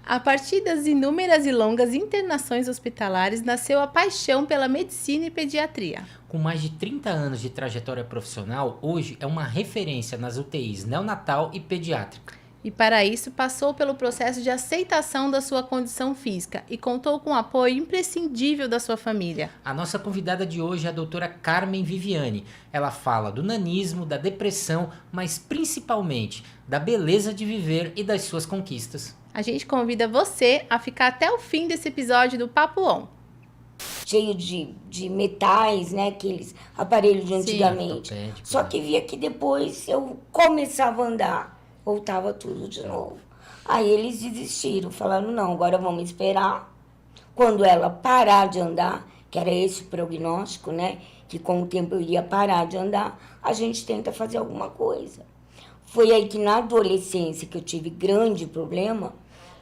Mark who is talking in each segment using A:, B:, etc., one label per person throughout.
A: A partir das inúmeras e longas internações hospitalares, nasceu a paixão pela medicina e pediatria.
B: Com mais de 30 anos de trajetória profissional, hoje é uma referência nas UTIs neonatal e pediátrica.
A: E para isso passou pelo processo de aceitação da sua condição física e contou com o apoio imprescindível da sua família.
B: A nossa convidada de hoje é a doutora Carmen Viviane. Ela fala do nanismo, da depressão, mas principalmente da beleza de viver e das suas conquistas.
A: A gente convida você a ficar até o fim desse episódio do Papo On.
C: Cheio de metais, né? Aqueles aparelhos de antigamente. Só que via que depois eu começava a andar, voltava tudo de novo. Aí eles desistiram, falaram, não, agora vamos esperar. Quando ela parar de andar, que era esse o prognóstico, né? Que com o tempo eu iria parar de andar, a gente tenta fazer alguma coisa. Foi aí que na adolescência, que eu tive grande problema,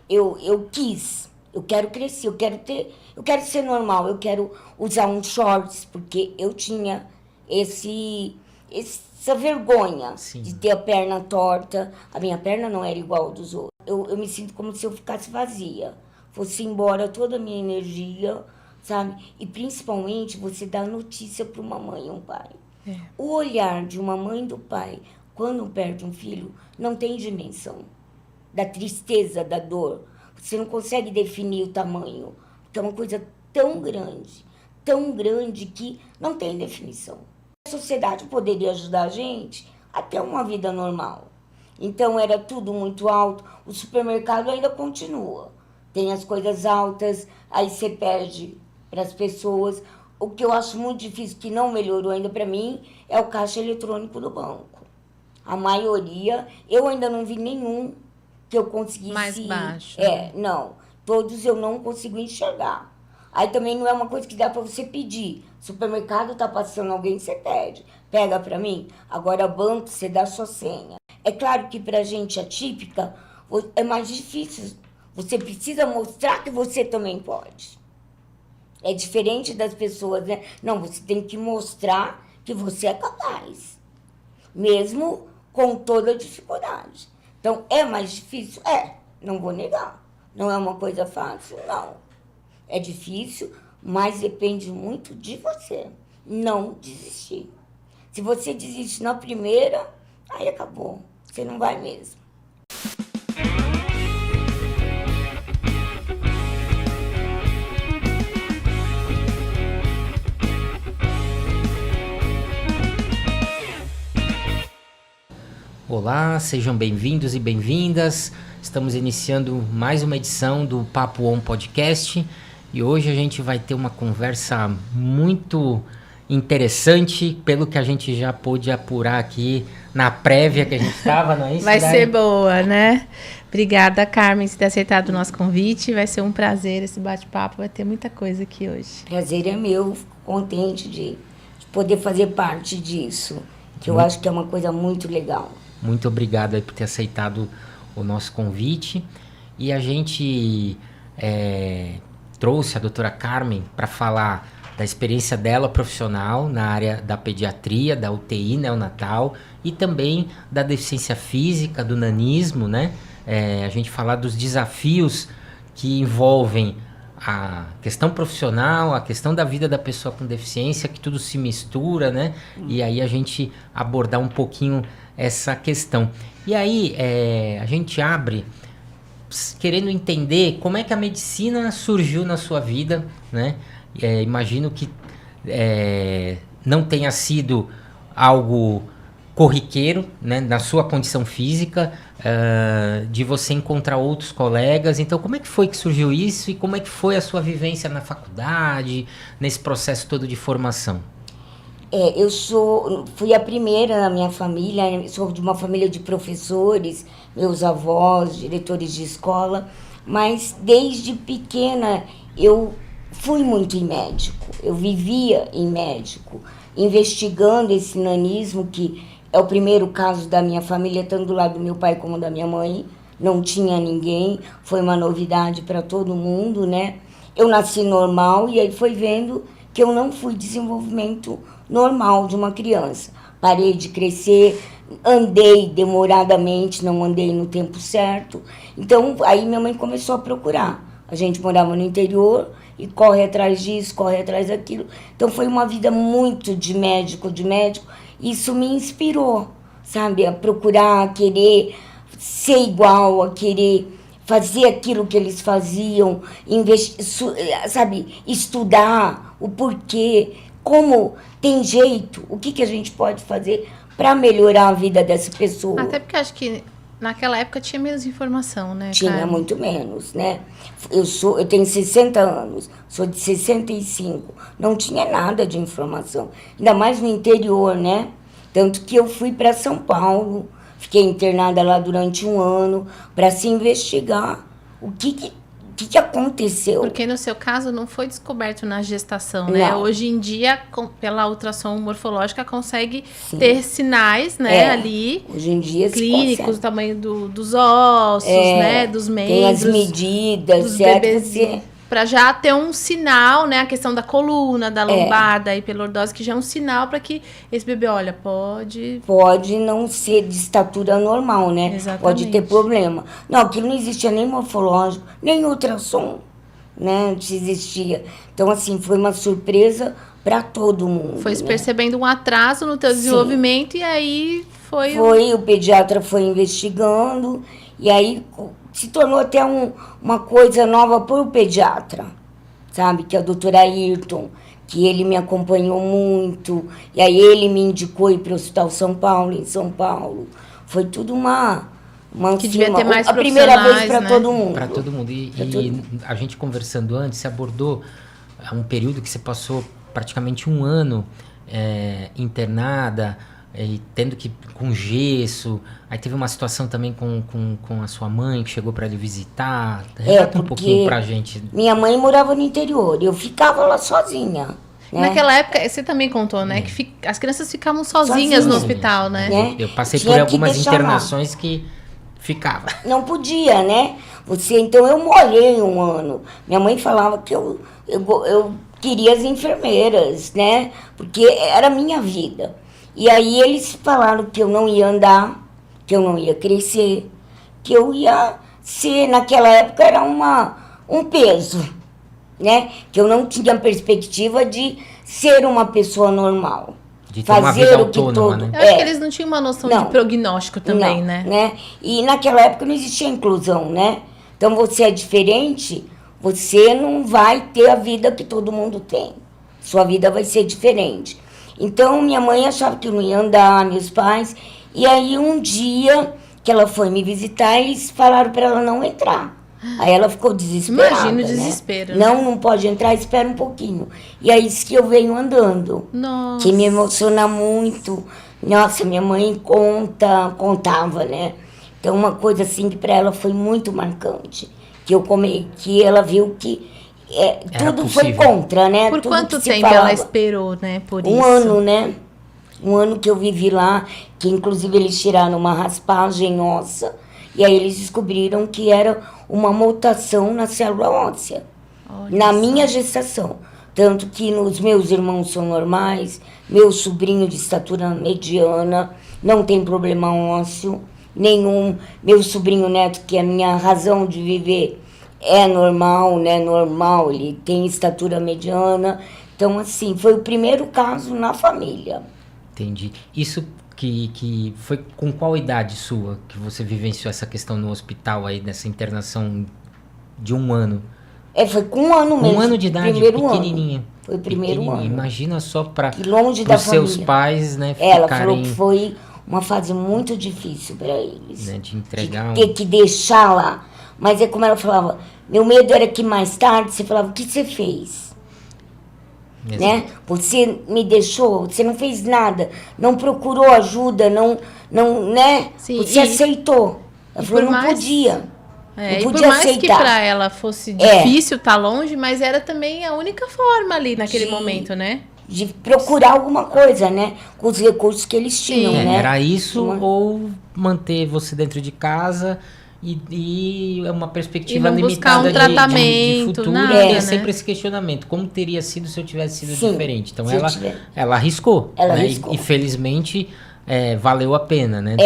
C: eu quis, eu quero crescer, eu quero ser normal, eu quero usar um shorts, porque eu tinha essa vergonha de ter a perna torta. A minha perna não era igual a dos outros. Eu me sinto como se eu ficasse vazia, fosse embora toda a minha energia, sabe? E principalmente você dá notícia para uma mãe e um pai. O olhar de uma mãe e do pai, quando perde um filho, não tem dimensão da tristeza, da dor. Você não consegue definir o tamanho, porque é uma coisa tão grande que não tem definição. A sociedade poderia ajudar a gente a ter uma vida normal. Então era tudo muito alto, o supermercado ainda continua. Tem as coisas altas, aí você perde para as pessoas. O que eu acho muito difícil, que não melhorou ainda para mim, é o caixa eletrônico do banco. A maioria, eu ainda não vi nenhum que eu conseguisse...
A: Mais baixo.
C: Não. Todos eu não consigo enxergar. Aí também não é uma coisa que dá para você pedir. Supermercado tá passando alguém, você pede. Pega para mim. Agora, banco, você dá sua senha. É claro que pra gente atípica, é mais difícil. Você precisa mostrar que você também pode. É diferente das pessoas, né? Não, você tem que mostrar que você é capaz. Mesmo com toda a dificuldade. Então, é mais difícil? Não vou negar. Não é uma coisa fácil, não. É difícil, mas depende muito de você. Não desistir. Se você desiste na primeira, aí acabou. Você não vai mesmo.
B: Olá, sejam bem-vindos e bem-vindas. Estamos iniciando mais uma edição do Papo On Podcast e hoje a gente vai ter uma conversa muito interessante, pelo que a gente já pôde apurar aqui na prévia que a gente estava, não é isso?
A: Vai ser boa, né? Obrigada, Carmen, por ter aceitado o nosso convite. Vai ser um prazer esse bate-papo, vai ter muita coisa aqui hoje.
C: Prazer é meu, fico contente de poder fazer parte disso, que eu acho que é uma coisa muito legal.
B: Muito obrigado aí por ter aceitado o nosso convite. E a gente trouxe a doutora Carmen para falar da experiência dela profissional na área da pediatria, da UTI neonatal e também da deficiência física, do nanismo, né? A gente falar dos desafios que envolvem a questão profissional, a questão da vida da pessoa com deficiência, que tudo se mistura, né? E aí a gente abordar um pouquinho essa questão. E aí a gente abre querendo entender como é que a medicina surgiu na sua vida, né? Imagino que não tenha sido algo corriqueiro, né, na sua condição física, de você encontrar outros colegas. Então, como é que foi que surgiu isso e como é que foi a sua vivência na faculdade, nesse processo todo de formação?
C: Fui a primeira na minha família, sou de uma família de professores, meus avós, diretores de escola, mas desde pequena eu fui muito em médico, eu vivia em médico, investigando esse nanismo, que é o primeiro caso da minha família, tanto do lado do meu pai como da minha mãe, não tinha ninguém, foi uma novidade para todo mundo, né? Eu nasci normal e aí foi vendo que eu não fui desenvolvimento normal de uma criança. parei de crescer, andei demoradamente, não andei no tempo certo. Então, aí minha mãe começou a procurar. A gente morava no interior e corre atrás disso, corre atrás daquilo. Então, foi uma vida muito de médico. Isso me inspirou, sabe? A procurar, a querer ser igual, a querer fazer aquilo que eles faziam, sabe? Estudar o porquê, como tem jeito, o que a gente pode fazer para melhorar a vida dessa pessoa.
A: Até porque acho que naquela época tinha menos informação, né?
C: Tinha
A: Carmen?
C: muito menos, né? Eu tenho 60 anos, sou de 65. Não tinha nada de informação. Ainda mais no interior, né? Tanto que eu fui para São Paulo, fiquei internada lá durante 1 ano para se investigar o que aconteceu.
A: Porque no seu caso não foi descoberto na gestação, né?
C: Não.
A: Hoje em dia, pela ultrassom morfológica, consegue
C: Sim.
A: ter sinais, né, ali.
C: Hoje em dia se
A: clínicos,
C: consegue.
A: o tamanho dos ossos, né, dos membros.
C: Tem as medidas,
A: dos
C: certo?
A: bebês, para já ter um sinal, né, a questão da coluna, da lombar, da hiperlordose, que já é um sinal para que esse bebê, olha,
C: pode não ser de estatura normal, né?
A: Exatamente.
C: Pode ter problema. Não, aquilo não existia nem morfológico, nem ultrassom, né? Não existia. Então, assim, foi uma surpresa para todo mundo.
A: Foi se
C: né?
A: percebendo um atraso no teu desenvolvimento e aí foi
C: o pediatra foi investigando e aí se tornou até uma coisa nova para o pediatra, sabe? Que é o doutor Ayrton, que ele me acompanhou muito, e aí ele me indicou ir para o Hospital São Paulo, em São Paulo. Foi tudo uma
A: que devia ter mais
C: a primeira vez para
A: né?
C: todo mundo.
B: Para todo mundo. E a gente conversando antes, você abordou um período que você passou praticamente 1 ano internada, tendo que com gesso. Aí teve uma situação também com a sua mãe que chegou para lhe visitar. Relata um pouquinho pra gente.
C: Minha mãe morava no interior, eu ficava lá sozinha. Né?
A: Naquela época, você também contou, né? Que as crianças ficavam sozinhas no hospital, né?
B: Eu passei por algumas internações que ficava.
C: Não podia, né? Então eu morei 1 ano. Minha mãe falava que eu queria as enfermeiras, né? Porque era a minha vida. E aí eles falaram que eu não ia andar, que eu não ia crescer, que eu ia ser, naquela época era um peso, né? Que eu não tinha perspectiva de ser uma pessoa normal.
B: De ter uma vida autônoma, né?
A: Eu acho que eles não tinham uma noção de prognóstico também,
C: não,
A: né?
C: E naquela época não existia inclusão, né? Então você é diferente, você não vai ter a vida que todo mundo tem. Sua vida vai ser diferente. Então, minha mãe achava que eu não ia andar, meus pais. E aí, um dia que ela foi me visitar, eles falaram para ela não entrar. Aí ela ficou desesperada.
A: Imagina o
C: né?
A: desespero.
C: Não pode entrar, espera um pouquinho. E aí, isso que eu venho andando.
A: Nossa.
C: Que me emociona muito. Nossa, minha mãe contava, né? Então, uma coisa assim que para ela foi muito marcante. Que ela viu que tudo foi contra, né?
A: Por
C: tudo
A: quanto tempo ela esperou, né? Por isso.
C: 1 ano, né? 1 ano que eu vivi lá, que inclusive eles tiraram uma raspagem óssea, e aí eles descobriram que era uma mutação na célula óssea. Na minha gestação. Tanto que os meus irmãos são normais, meu sobrinho de estatura mediana, não tem problema ósseo nenhum, meu sobrinho neto, que é a minha razão de viver, é normal, né? Normal, ele tem estatura mediana. Então, assim, foi o primeiro caso na família.
B: Entendi. Isso que foi com qual idade sua que você vivenciou essa questão no hospital aí, nessa internação de 1 ano?
C: Foi com 1 ano mesmo.
B: 1 ano de idade, pequenininha.
C: Ano. Foi o primeiro ano.
B: Imagina só para
C: os
B: seus pais, né,
C: Ela
B: ficarem...
C: falou que foi uma fase muito difícil para eles.
B: Né, de entregar...
C: De ter que deixar lá. Mas é como ela falava, meu medo era que mais tarde você falava, o que você fez? Né? Você me deixou, você não fez nada, não procurou ajuda, não né?
A: Sim,
C: você aceitou. Ela falou, não podia.
A: E por mais aceitar. Que para ela fosse difícil estar longe, mas era também a única forma ali naquele momento, né?
C: De procurar alguma coisa, né? Com os recursos que eles tinham, né?
B: Era isso ou manter você dentro de casa e é uma perspectiva
A: não buscar
B: limitada
A: um tratamento,
B: de futuro,
A: nada,
B: e é
A: né?
B: sempre esse questionamento, como teria sido se eu tivesse sido
C: Sim,
B: diferente? Então
C: se eu
B: ela arriscou,
C: Ela
B: né?
C: arriscou.
B: E felizmente valeu a pena, né?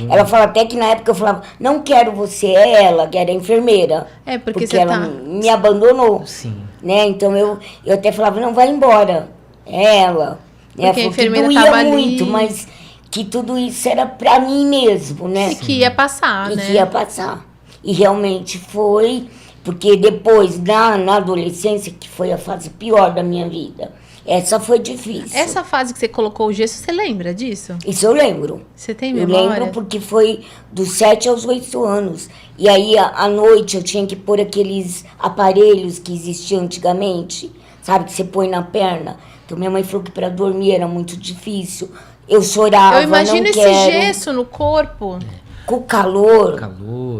C: Ela fala até que na época eu falava, não quero você, é ela, que era enfermeira.
A: Porque você
C: ela me abandonou.
B: Sim.
C: Né? Então eu até falava, não, vai embora. É ela. Né?
A: Porque a
C: Que
A: enfermeira
C: doía
A: tava
C: muito,
A: ali.
C: mas que tudo isso era pra mim mesmo, né?
A: E que ia passar,
C: E
A: né?
C: que ia passar. E realmente foi, porque depois, na adolescência, que foi a fase pior da minha vida, essa foi difícil.
A: Essa fase que você colocou o gesso, você lembra disso?
C: Isso eu lembro.
A: Você tem
C: Eu
A: memória?
C: lembro porque foi dos 7 aos 8 anos. E aí, à noite, eu tinha que pôr aqueles aparelhos que existiam antigamente, sabe? Que você põe na perna. Então, minha mãe falou que para dormir era muito difícil. Eu chorava,
A: Eu imagino
C: não
A: esse
C: quero.
A: gesso no corpo.
C: Com calor.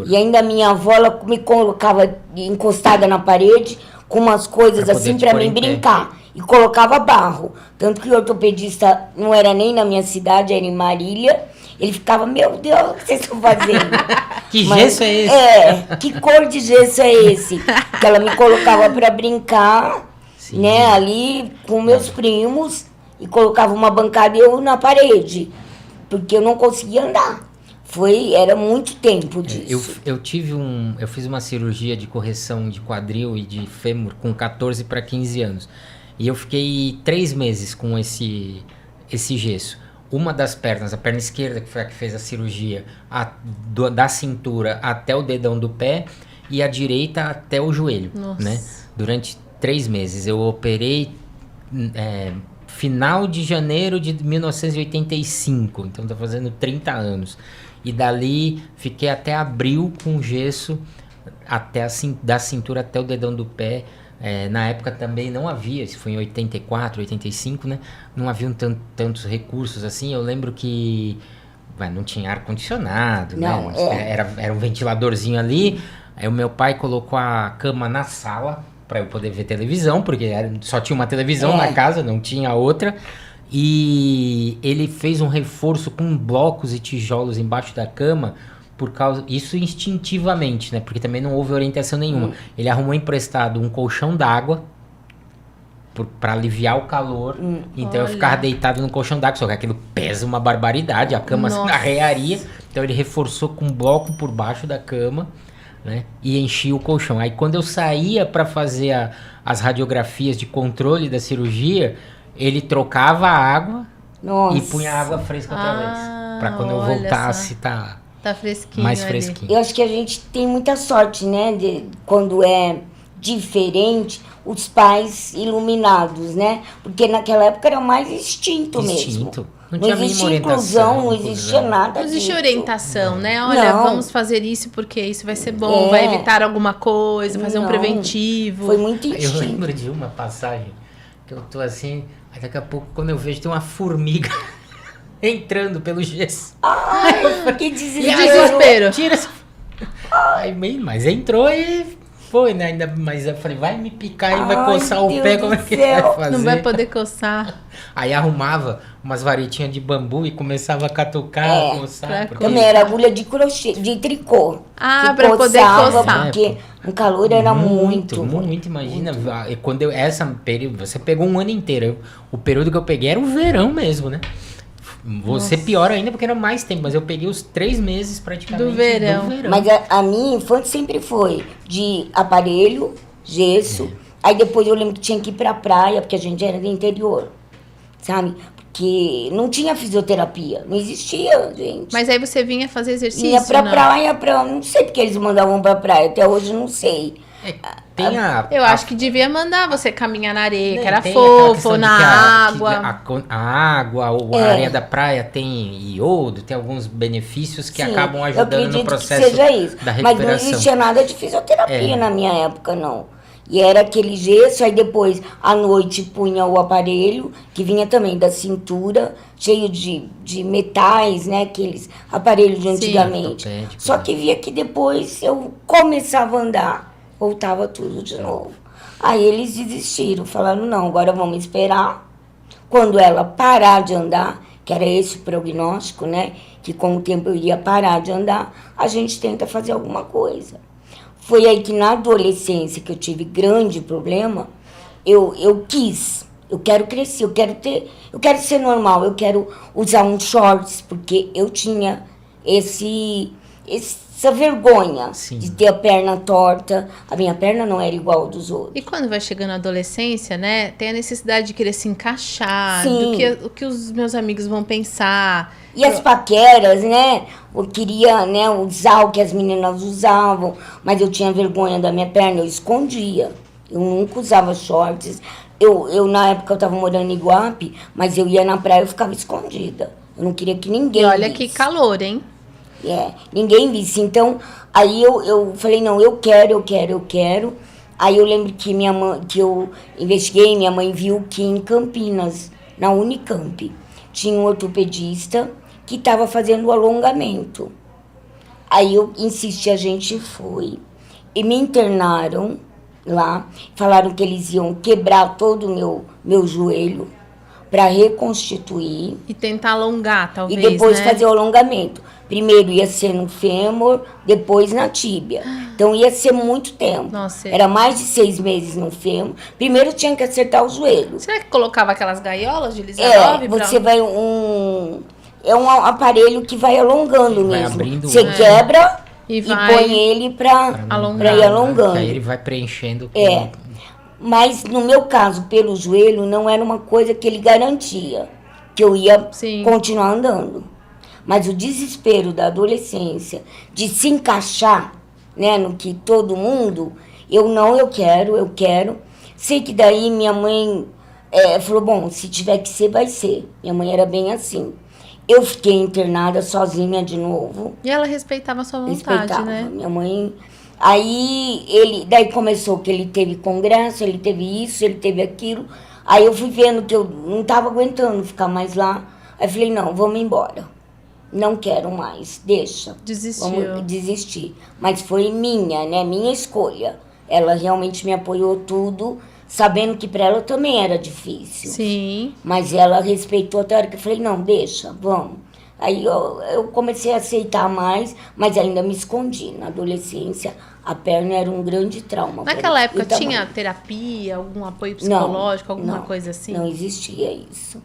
C: E ainda minha avó, ela me colocava encostada na parede com umas coisas
B: Pra
C: assim
B: poder te
C: para
B: pôr
C: mim
B: em pé.
C: brincar. E colocava barro. Tanto que o ortopedista não era nem na minha cidade, era em Marília. Ele ficava, meu Deus, o que vocês estão fazendo?
B: Que gesso é esse?
C: Que cor de gesso é esse? Que ela me colocava para brincar,
B: Sim.
C: né, ali com meus primos. E colocava uma bancada e eu na parede. Porque eu não conseguia andar. Era muito tempo disso.
B: Eu fiz uma cirurgia de correção de quadril e de fêmur com 14 para 15 anos. E eu fiquei 3 meses com esse gesso. Uma das pernas, a perna esquerda, que foi a que fez a cirurgia, da cintura até o dedão do pé, e a direita até o joelho, né? Durante 3 meses. Eu operei final de janeiro de 1985, então tá fazendo 30 anos. E dali fiquei até abril com gesso da cintura até o dedão do pé. Na época também não havia, isso foi em 84, 85, né? Não haviam tantos recursos assim. Eu lembro que não tinha ar-condicionado,
C: Não,
B: né? Era um ventiladorzinho ali. Aí o meu pai colocou a cama na sala para eu poder ver televisão, porque só tinha uma televisão na casa, não tinha outra. E ele fez um reforço com blocos e tijolos embaixo da cama, isso instintivamente, né? Porque também não houve orientação nenhuma. Ele arrumou emprestado um colchão d'água para aliviar o calor. Então eu ficava deitado no colchão d'água, só que aquilo pesa uma barbaridade, a cama arrearia. Então ele reforçou com um bloco por baixo da cama, né? E enchia o colchão. Aí quando eu saía para fazer as radiografias de controle da cirurgia, ele trocava a água e punha água fresca outra vez. Para quando eu voltasse, tá
A: fresquinho,
B: mais fresquinho.
C: Eu acho que a gente tem muita sorte, né? Quando é diferente, os pais iluminados, né? Porque naquela época era mais instinto mesmo. Não existia inclusão, não existia nada.
A: Não existia orientação, né? Olha, vamos fazer isso porque isso vai ser bom, vai evitar alguma coisa, fazer um preventivo.
C: Foi muito instinto.
B: Eu lembro de uma passagem que eu tô assim, aí daqui a pouco, quando eu vejo, tem uma formiga entrando pelo gesso.
C: Ai, que
A: desespero.
B: Tira essa... Mas entrou e foi, né? Mas eu falei, vai me picar e vai coçar o pé, como é que vai fazer?
A: Não vai poder coçar.
B: Aí arrumava umas varetinhas de bambu e começava a catucar, coçar.
C: Também era agulha de crochê, de tricô.
A: Pra poder coçar.
C: Porque o calor era muito.
B: Muito, imagina. Quando período, você pegou um ano inteiro. O período que eu peguei era o verão mesmo, né? Você pior ainda porque era mais tempo, mas eu peguei os 3 meses praticamente
A: do verão.
C: Mas a minha infância sempre foi de aparelho, gesso. Aí depois eu lembro que tinha que ir pra praia, porque a gente era do interior, sabe? Porque não tinha fisioterapia, não existia, gente.
A: Mas aí você vinha fazer exercício?
C: Ia pra praia, não sei porque eles mandavam pra praia, até hoje não sei.
A: Eu acho que devia mandar você caminhar na areia, que era fofo, na água.
B: A água ou a areia da praia tem iodo, tem alguns benefícios que acabam ajudando no processo
C: da recuperação. Mas não existia nada de fisioterapia na minha época, não. E era aquele gesso, aí depois, à noite, punha o aparelho, que vinha também da cintura, cheio de metais, né? Aqueles aparelhos de antigamente. Só que via que depois eu começava a andar, voltava tudo de novo. Aí eles desistiram, falaram, não, agora vamos esperar. Quando ela parar de andar, que era esse o prognóstico, né? Que com o tempo eu ia parar de andar, a gente tenta fazer alguma coisa. Foi aí que na adolescência, que eu tive grande problema, eu quis, eu quero crescer, eu quero ser normal, eu quero usar uns shorts, porque eu tinha essa vergonha
B: Sim.
C: de ter a perna torta. A minha perna não era igual dos outros.
A: E quando vai chegando a adolescência, né, tem a necessidade de querer se encaixar,
C: Sim.
A: o que os meus amigos vão pensar.
C: E as paqueras, né? Eu queria, né, usar o que as meninas usavam, mas eu tinha vergonha da minha perna, eu escondia. Eu nunca usava shorts. Na época, eu tava morando em Iguape, mas eu ia na praia e ficava escondida. Eu não queria que ninguém
A: E olha
C: visse.
A: que calor, hein?
C: Ninguém visse. Então, aí eu falei, não, eu quero. Aí eu lembro que minha mãe, que eu investiguei, minha mãe viu que em Campinas, na Unicamp, tinha um ortopedista que estava fazendo o alongamento. Aí eu insisti, a gente foi. E me internaram lá, falaram que eles iam quebrar todo o meu joelho para reconstituir.
A: E tentar alongar, talvez,
C: E depois
A: né?
C: fazer o alongamento. Primeiro ia ser no fêmur, depois na tíbia. Então ia ser muito tempo.
A: Nossa.
C: Era mais de 6 meses no fêmur. Primeiro tinha que acertar o joelho.
A: Será que colocava aquelas gaiolas de Lisanove?
C: Você vai é um aparelho que vai alongando
B: Vai
C: mesmo.
B: abrindo
C: Você quebra
A: E
C: e
A: vai
C: põe ele para
A: alongar.
C: ir alongando.
B: Aí ele vai preenchendo.
C: Mas no meu caso, pelo joelho, não era uma coisa que ele garantia que eu ia
A: Sim.
C: continuar andando. Mas o desespero da adolescência de se encaixar, né, no que todo mundo, eu quero. Sei que daí minha mãe falou, bom, se tiver que ser, vai ser. Minha mãe era bem assim. Eu fiquei internada sozinha de novo.
A: E ela respeitava a sua vontade,
C: Respeitava.
A: né?
C: Minha mãe... Aí daí começou que ele teve congresso, ele teve isso, ele teve aquilo. Aí eu fui vendo que eu não estava aguentando ficar mais lá. Aí falei, não, vamos embora. Não quero mais, deixa.
A: Desistiu.
C: Vamos desistir. Mas foi minha escolha. Ela realmente me apoiou tudo, sabendo que para ela também era difícil.
A: Sim.
C: Mas ela respeitou até a hora que eu falei, não, deixa, vamos. Aí eu comecei a aceitar mais, mas ainda me escondi. Na adolescência, a perna era um grande trauma.
A: Naquela época
C: E tamanho.
A: tinha terapia, algum apoio psicológico, alguma coisa assim?
C: Não existia isso.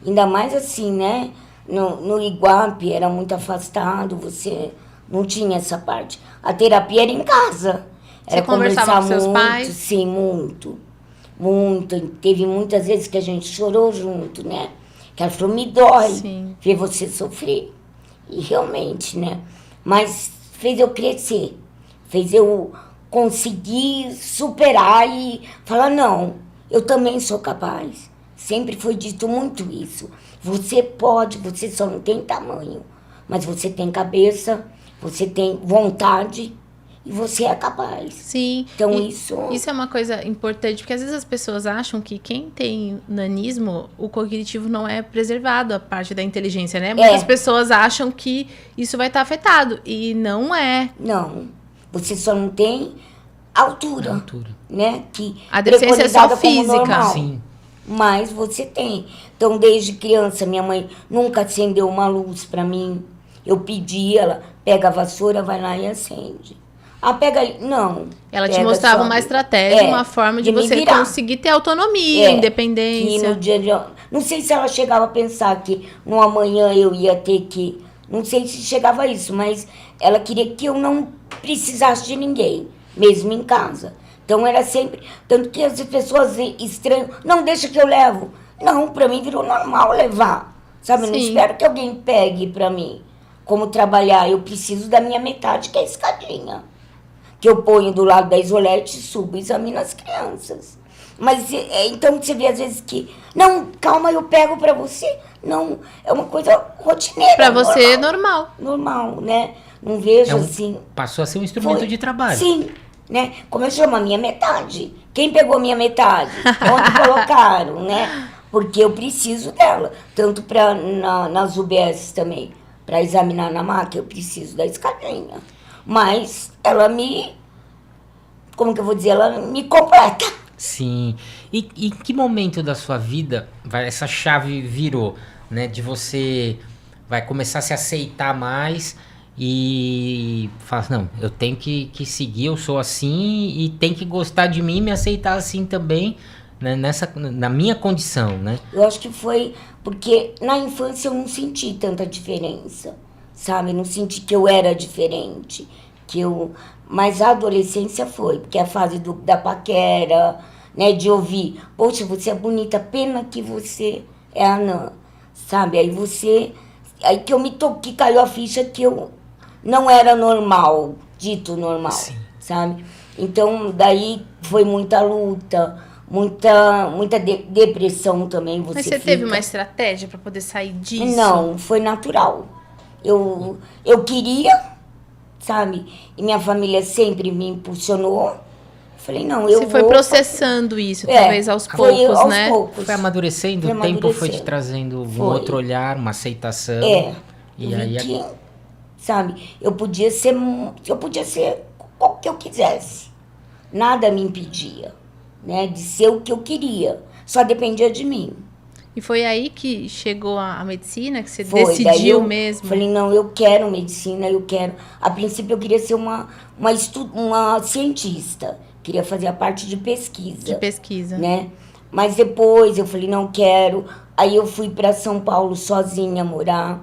C: Ainda mais assim, né? No Iguape era muito afastado, você não tinha essa parte. A terapia era em casa. Era
A: Você conversava com seus pais?
C: Sim, muito. Muito. Teve muitas vezes que a gente chorou junto, né? Que ela falou, me dói
A: Sim.
C: ver você sofrer. E realmente, né? Mas fez eu crescer. Fez eu conseguir superar e falar, não, eu também sou capaz. Sempre foi dito muito isso. Você pode, você só não tem tamanho. Mas você tem cabeça, você tem vontade e você é capaz.
A: Sim.
C: Então
A: Isso é uma coisa importante, porque às vezes as pessoas acham que quem tem nanismo, o cognitivo não é preservado, a parte da inteligência, né? Muitas pessoas acham que isso vai estar afetado, e não é.
C: Não, você só não tem altura. Né? Que
A: A deficiência é só
C: preconizada como
A: física.
C: normal.
B: Sim.
C: Mas você tem. Então, desde criança, minha mãe nunca acendeu uma luz para mim. Eu pedi, ela pega a vassoura, vai lá e acende. Ah, pega ali. Não.
A: Ela te mostrava uma estratégia, uma forma de
C: me
A: você
C: virar.
A: conseguir ter autonomia,
C: Que
A: independência.
C: no dia de... Não sei se ela chegava a pensar que no amanhã eu ia ter que... Não sei se chegava a isso, mas ela queria que eu não precisasse de ninguém, mesmo em casa. Então era sempre... Tanto que as pessoas estranham, não, deixa que eu levo. Não, pra mim virou normal levar. Sabe, eu não
A: Sim.
C: espero que alguém pegue pra mim. Como trabalhar, eu preciso da minha metade, que é a escadinha. Que eu ponho do lado da isolete, subo e examino as crianças. Mas, então, você vê às vezes que... Não, calma, eu pego pra você. Não, é uma coisa rotineira.
A: Pra você é normal.
C: Normal, né? Não vejo assim...
B: Passou a ser um instrumento de trabalho.
C: Sim, né? Como eu chamo, a minha metade. Quem pegou a minha metade? Onde colocaram, né? Porque eu preciso dela. Tanto nas UBS também. Para examinar na máquina, eu preciso da escadinha. Mas ela como que eu vou dizer? Ela me completa.
B: Sim. E em que momento da sua vida essa chave virou? né? De você vai começar a se aceitar mais e falar, não, eu tenho que seguir, eu sou assim e tem que gostar de mim e me aceitar assim também, né? Na minha condição, né?
C: Eu acho que foi porque na infância eu não senti tanta diferença, sabe? Não senti que eu era diferente, mas a adolescência foi, porque é a fase da paquera, né? De ouvir, poxa, você é bonita, pena que você é anã, sabe? Aí que eu me toquei, caiu a ficha que eu não era normal, dito normal, sim, sabe? Então, daí foi muita luta, muita depressão também.
A: Mas você teve uma estratégia para poder sair disso?
C: Não, foi natural. Eu queria, sabe? E minha família sempre me impulsionou. Falei, não, eu
A: Você foi processando isso, talvez aos poucos, né?
B: Foi amadurecendo, o tempo foi te trazendo um outro olhar, uma aceitação.
C: E aí... sabe? Eu podia ser o que eu quisesse. Nada me impedia, né? De ser o que eu queria. Só dependia de mim.
A: E foi aí que chegou a medicina, que você decidiu mesmo?
C: Falei, não, eu quero medicina, eu quero... A princípio eu queria ser uma cientista. Queria fazer a parte de pesquisa.
A: De pesquisa.
C: Né? Mas depois eu falei, não quero. Aí eu fui para São Paulo sozinha morar.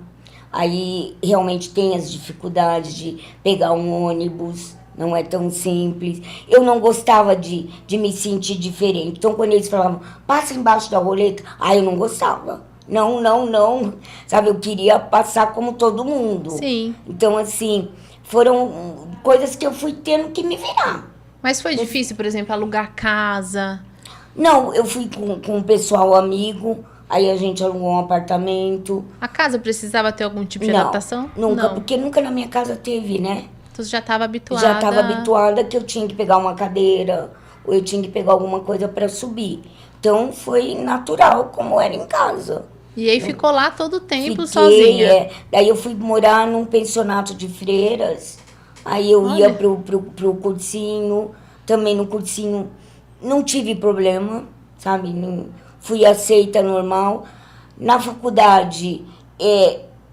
C: Aí realmente tem as dificuldades de pegar um ônibus, não é tão simples. Eu não gostava de me sentir diferente. Então, quando eles falavam, passa embaixo da roleta, eu não gostava. Não. Sabe, eu queria passar como todo mundo.
A: Sim.
C: Então, assim, foram coisas que eu fui tendo que me virar.
A: Mas foi difícil, por exemplo, alugar casa?
C: Não, eu fui com um pessoal amigo. Aí a gente alugou um apartamento.
A: A casa precisava ter algum tipo de adaptação?
C: Nunca, porque nunca na minha casa teve, né?
A: Então você já estava habituada?
C: Já estava habituada que eu tinha que pegar uma cadeira, ou eu tinha que pegar alguma coisa para subir. Então foi natural, como era em casa.
A: E aí ficou lá todo o tempo sozinha?
C: Daí eu fui morar num pensionato de freiras. Aí eu ia pro cursinho. Também no cursinho não tive problema, sabe? Fui aceita normal. Na faculdade,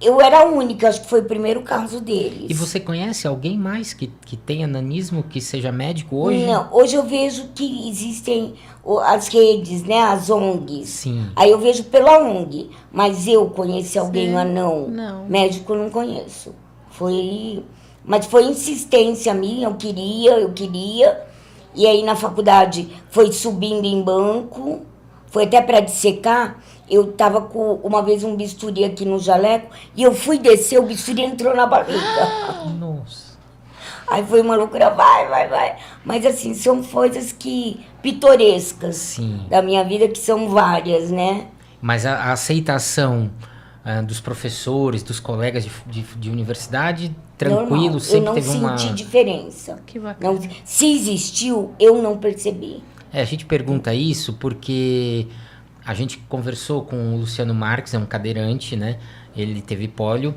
C: eu era a única, acho que foi o primeiro caso deles.
B: E você conhece alguém mais que tenha nanismo, que seja médico hoje?
C: Não, hoje eu vejo que existem as redes, né, as ONGs.
B: Sim.
C: Aí eu vejo pela ONG, mas eu conheci alguém anão.
A: Não.
C: Médico eu não conheço. Mas foi insistência minha, eu queria. E aí na faculdade foi subindo em banco, foi até para dissecar. Eu tava com uma vez um bisturi aqui no jaleco e eu fui descer, o bisturi entrou na barriga.
B: Nossa.
C: Aí foi uma loucura, vai. Mas assim, são coisas pitorescas, sim, da minha vida, que são várias, né?
B: Mas a aceitação dos professores, dos colegas de universidade, tranquilo, normal. Sempre teve uma...
C: Eu não senti diferença.
A: Que bacana.
C: Não, se existiu, eu não percebi.
B: A gente pergunta isso porque a gente conversou com o Luciano Marques, é um cadeirante, né? Ele teve pólio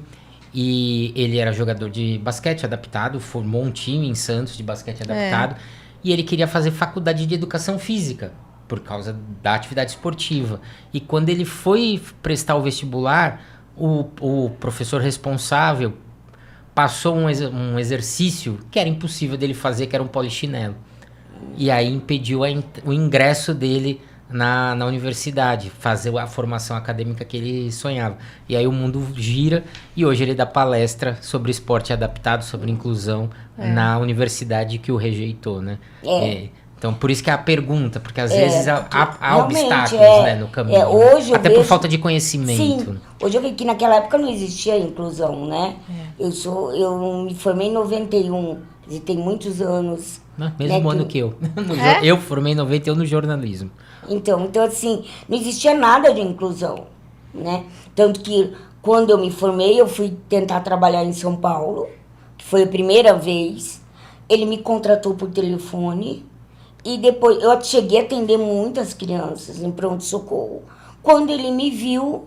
B: e ele era jogador de basquete adaptado, formou um time em Santos de basquete adaptado e ele queria fazer faculdade de educação física por causa da atividade esportiva. E quando ele foi prestar o vestibular, o professor responsável passou um exercício que era impossível dele fazer, que era um polichinelo. E aí impediu o ingresso dele na universidade, fazer a formação acadêmica que ele sonhava. E aí o mundo gira e hoje ele dá palestra sobre esporte adaptado, sobre inclusão na universidade que o rejeitou, né? Então, por isso que é a pergunta, porque às vezes há obstáculos, né, no caminho.
C: Hoje
B: até por falta de conhecimento.
C: Sim, hoje eu vi que naquela época não existia inclusão, né? Eu me formei em 91, e tem muitos anos.
B: Mesmo ano que eu. Eu formei em 91 no jornalismo.
C: Então, assim, não existia nada de inclusão, né? Tanto que quando eu me formei, eu fui tentar trabalhar em São Paulo, que foi a primeira vez. Ele me contratou por telefone. E depois, eu cheguei a atender muitas crianças em pronto-socorro. Quando ele me viu,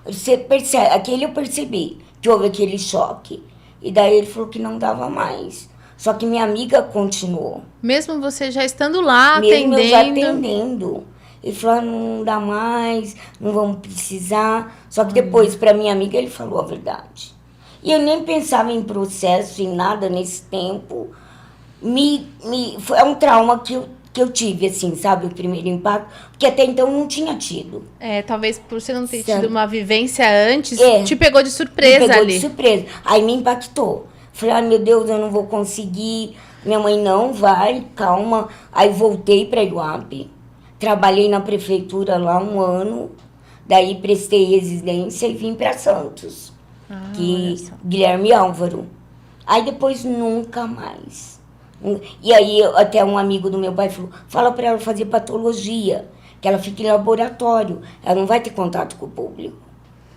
C: você percebe, aquele eu percebi que houve aquele choque. E daí ele falou que não dava mais. Só que minha amiga continuou.
A: Mesmo você já estando lá,
C: mesmo atendendo? Eu já atendendo. Ele falou, não dá mais, não vamos precisar. Só que depois, para minha amiga, ele falou a verdade. E eu nem pensava em processo, em nada nesse tempo. Foi um trauma que eu tive, assim, sabe? O primeiro impacto. Porque até então não tinha tido.
A: Talvez por você não ter tido uma vivência antes, te pegou de
C: me
A: surpresa
C: pegou
A: ali.
C: De surpresa. Aí me impactou. Falei, meu Deus, eu não vou conseguir. Minha mãe, não, vai, calma. Aí voltei para Iguape. Trabalhei na prefeitura lá 1 ano. Daí prestei residência e vim para Santos. Guilherme Álvaro. Aí depois nunca mais. E aí até um amigo do meu pai falou, fala para ela fazer patologia, que ela fica em laboratório, ela não vai ter contato com o público.